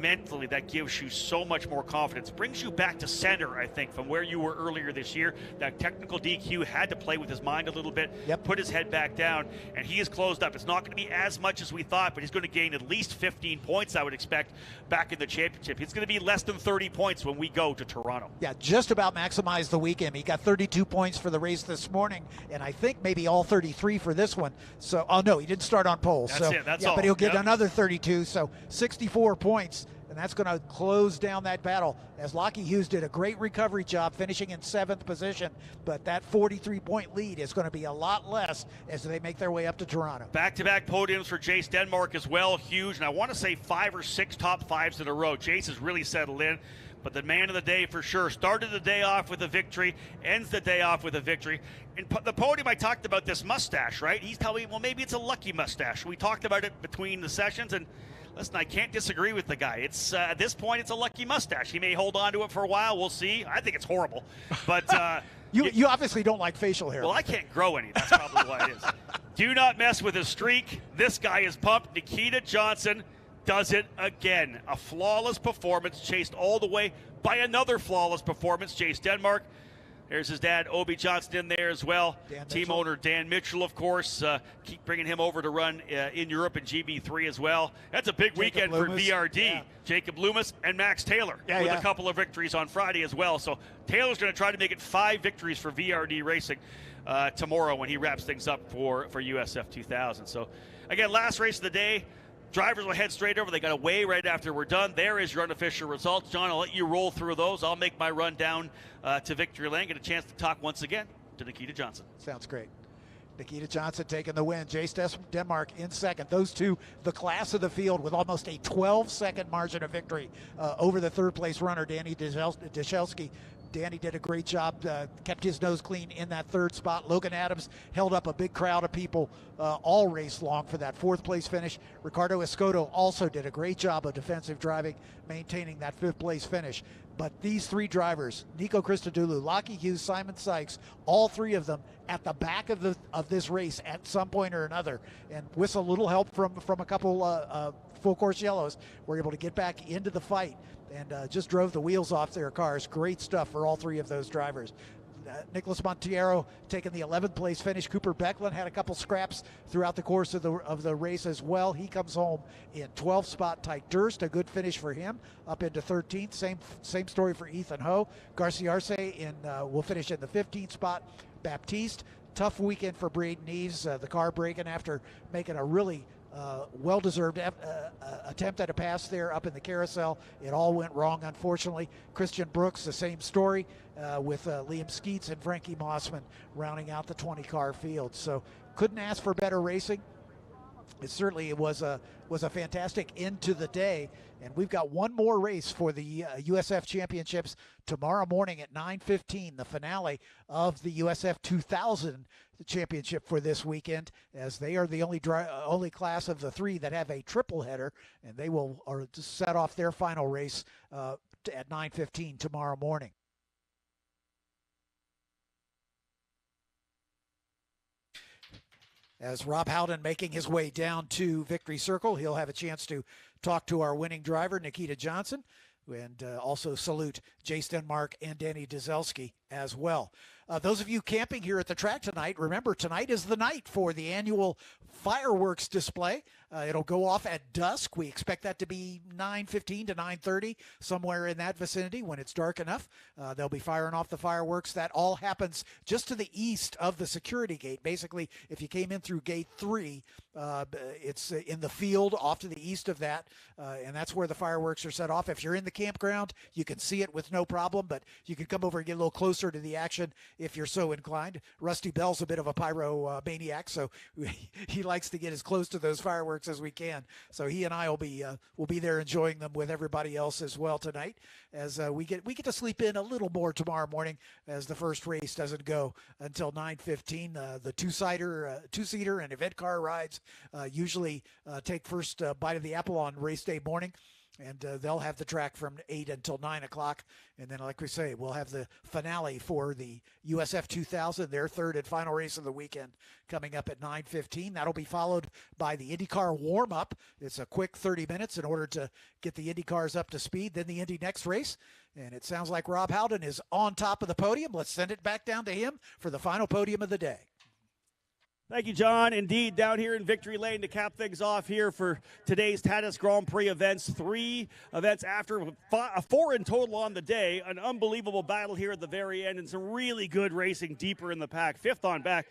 mentally that gives you so much more confidence. Brings you back to center, I think, from where you were earlier this year. That technical DQ had to play with his mind a little bit, put his head back down, and he is closed up. It's not going to be as much as we thought, but he's going to gain at least 15 points, I would expect, back in the championship. It's going to be less than 30 points when we go to Toronto. Yeah, just about maximized the weekend. He got 32 points for the race this morning, and I think maybe all 33 for this one. So, oh no, he didn't start on pole. That's it, that's all. But he'll get another 32, so 64 points. And that's going to close down that battle, as Lockie Hughes did a great recovery job finishing in 7th position, but that 43-point lead is going to be a lot less as they make their way up to Toronto. Back-to-back podiums for Jace Denmark as well, huge, and I want to say 5 or 6 top 5s in a row. Jace has really settled in, but the man of the day for sure. Started the day off with a victory, ends the day off with a victory. In the podium, I talked about this mustache, right? He's telling me, well, maybe it's a lucky mustache. We talked about it between the sessions, and listen, I can't disagree with the guy. It's at this point, it's a lucky mustache. He may hold on to it for a while. We'll see. I think it's horrible. But you obviously don't like facial hair. Well, I can't grow any. That's probably why it is. Do not mess with his streak. This guy is pumped. Nikita Johnson does it again. A flawless performance, chased all the way by another flawless performance, Jace Denmark. There's his dad, Obi Johnson, in there as well. Team owner Dan Mitchell, of course. Keep bringing him over to run in Europe in GB3 as well. That's a big weekend for VRD. Yeah. Jacob Loomis and Max Taylor with a couple of victories on Friday as well. So Taylor's going to try to make it 5 victories for VRD Racing tomorrow when he wraps things up for USF 2000. So, again, last race of the day. Drivers will head straight over. They got away right after we're done. There is your unofficial results. John, I'll let you roll through those. I'll make my run down to Victory Lane. Get a chance to talk once again to Nikita Johnson. Sounds great. Nikita Johnson taking the win. Jace Denmark in second. Those two, the class of the field, with almost a 12-second margin of victory over the third-place runner, Danny Deshelski. Danny did a great job, kept his nose clean in that third spot. Logan Adams held up a big crowd of people all race long for that fourth-place finish. Ricardo Escoto also did a great job of defensive driving, maintaining that fifth-place finish. But these three drivers, Nico Christodoulou, Lockie Hughes, Simon Sykes, all three of them at the back of this race at some point or another, and with a little help from a couple full-course yellows, were able to get back into the fight and just drove the wheels off their cars. Great stuff for all three of those drivers. Nicholas Montiero taking the 11th place finish. Cooper Becklin had a couple scraps throughout the course of the race as well. He comes home in 12th spot. Ty Durst, a good finish for him, up into 13th. Same story for Ethan Ho. Garcia Arce will finish in the 15th spot. Baptiste, tough weekend for Braden Eves. The car breaking after making a really well-deserved attempt at a pass there up in the carousel. It all went wrong, unfortunately. Christian Brooks, the same story with Liam Skeets and Frankie Mossman rounding out the 20-car field. So couldn't ask for better racing. It certainly was a fantastic end to the day, and we've got one more race for the USF Championships tomorrow morning at 9:15, the finale of the USF 2000 championship for this weekend, as they are the only class of the three that have a triple header, and they will set off their final race at 9:15 tomorrow morning. As Rob Howden making his way down to Victory Circle, he'll have a chance to talk to our winning driver, Nikita Johnson, and also salute Jace Denmark and Danny Deshelski as well. Those of you camping here at the track tonight, remember, tonight is the night for the annual fireworks display. It'll go off at dusk. We expect that to be 9:15 to 9:30, somewhere in that vicinity when it's dark enough. They'll be firing off the fireworks. That all happens just to the east of the security gate. Basically, if you came in through gate 3, it's in the field off to the east of that, and that's where the fireworks are set off. If you're in the campground, you can see it with no problem, but you can come over and get a little closer to the action if you're so inclined. Rusty Bell's a bit of a pyro maniac, so he likes to get as close to those fireworks as we can. So he and I will be there enjoying them with everybody else as well tonight, as we get to sleep in a little more tomorrow morning, as the first race doesn't go until 9:15. The two-seater and event car rides usually take first bite of the apple on race day morning. And they'll have the track from 8 until 9 o'clock. And then, like we say, we'll have the finale for the USF 2000, their third and final race of the weekend, coming up at 9:15. That'll be followed by the IndyCar warm-up. It's a quick 30 minutes in order to get the Indy cars up to speed. Then the Indy next race. And it sounds like Rob Howden is on top of the podium. Let's send it back down to him for the final podium of the day. Thank you, John. Indeed, down here in Victory Lane to cap things off here for today's Tatis Grand Prix events. 3 events after, 4 in total on the day. An unbelievable battle here at the very end and some really good racing deeper in the pack. 5th on back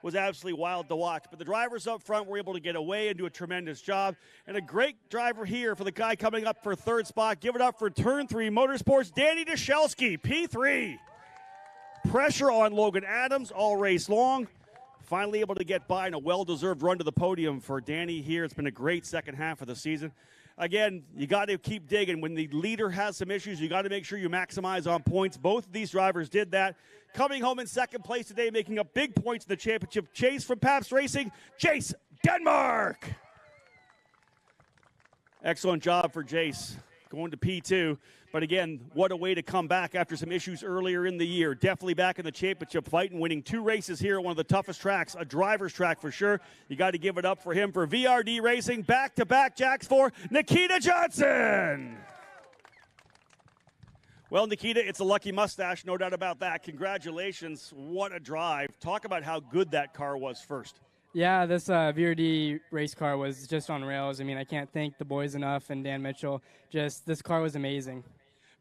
was absolutely wild to watch. But the drivers up front were able to get away and do a tremendous job. And a great driver here for the guy coming up for 3rd spot. Give it up for Turn 3 Motorsports, Danny Deshelski, P3. Pressure on Logan Adams all race long. Finally able to get by in a well-deserved run to the podium for Danny here. It's been a great second half of the season. Again, you got to keep digging. When the leader has some issues, you got to make sure you maximize on points. Both of these drivers did that. Coming home in 2nd place today, making up big points in the championship chase from Pabst Racing, Jace Denmark. Excellent job for Jace. Going to P2. But again, what a way to come back after some issues earlier in the year. Definitely back in the championship fight and winning 2 races here at one of the toughest tracks, a driver's track for sure. You got to give it up for him for VRD Racing. Back-to-back jacks for Nikita Johnson. Well, Nikita, it's a lucky mustache, no doubt about that. Congratulations. What a drive. Talk about how good that car was first. Yeah, this VRD race car was just on rails. I mean, I can't thank the boys enough and Dan Mitchell. Just this car was amazing.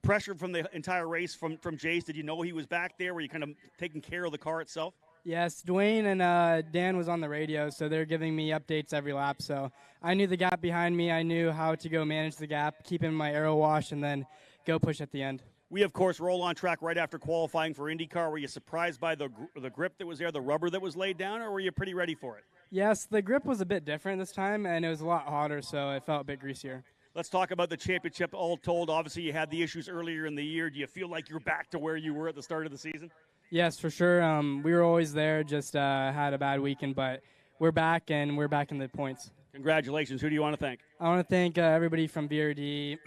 Pressure from the entire race from Jace. Did you know he was back there? Were you kind of taking care of the car itself? Yes, Dwayne and Dan was on the radio, so they're giving me updates every lap. So I knew the gap behind me. I knew how to go manage the gap, keep in my aero wash, and then go push at the end. We, of course, roll on track right after qualifying for IndyCar. Were you surprised by the grip that was there, the rubber that was laid down, or were you pretty ready for it? Yes, the grip was a bit different this time, and it was a lot hotter, so it felt a bit greasier. Let's talk about the championship all told. Obviously, you had the issues earlier in the year. Do you feel like you're back to where you were at the start of the season? Yes, for sure. We were always there, just had a bad weekend, but we're back, and we're back in the points. Congratulations. Who do you want to thank? I want to thank everybody from VRD,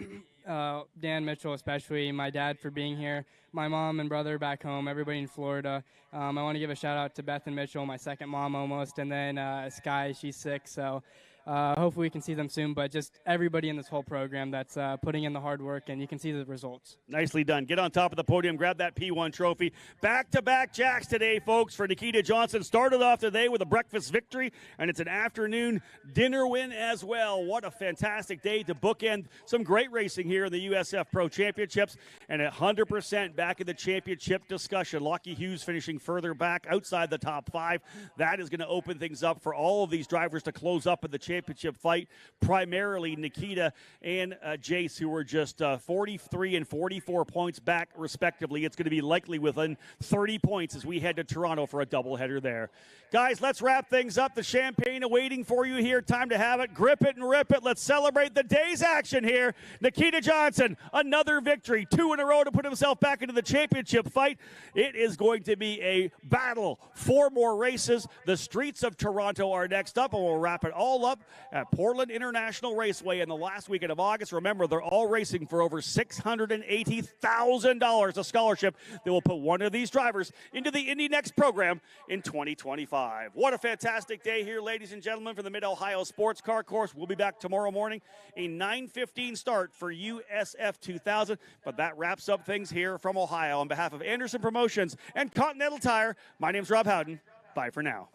Dan Mitchell especially, my dad for being here, my mom and brother back home, everybody in Florida. I want to give a shout-out to Beth and Mitchell, my second mom almost, and then Sky, she's 6, so hopefully we can see them soon, but just everybody in this whole program that's putting in the hard work, and you can see the results. Nicely done. Get on top of the podium, grab that P1 trophy. Back-to-back jacks today, folks, for Nikita Johnson. Started off today with a breakfast victory, and it's an afternoon dinner win as well. What a fantastic day to bookend some great racing here in the USF Pro Championships, and 100% back in the championship discussion. Lockie Hughes finishing further back outside the top 5. That is going to open things up for all of these drivers to close up in the championship fight, primarily Nikita and Jace, who were just 43 and 44 points back respectively. It's going to be likely within 30 points as we head to Toronto for a doubleheader there. Guys, let's wrap things up. The champagne awaiting for you here. Time to have it. Grip it and rip it. Let's celebrate the day's action here. Nikita Johnson, another victory, 2 in a row to put himself back into the championship fight. It is going to be a battle. 4 more races. The streets of Toronto are next up, and we'll wrap it all up at Portland International Raceway in the last weekend of August. Remember, they're all racing for over $680,000, a scholarship that will put one of these drivers into the Indy Next program in 2025. What a fantastic day here, ladies and gentlemen, for the Mid-Ohio Sports Car Course. We'll be back tomorrow morning, a 9:15 start for USF 2000, but that wraps up things here from Ohio. On behalf of Anderson Promotions and Continental Tire, my name's Rob Howden. Bye for now.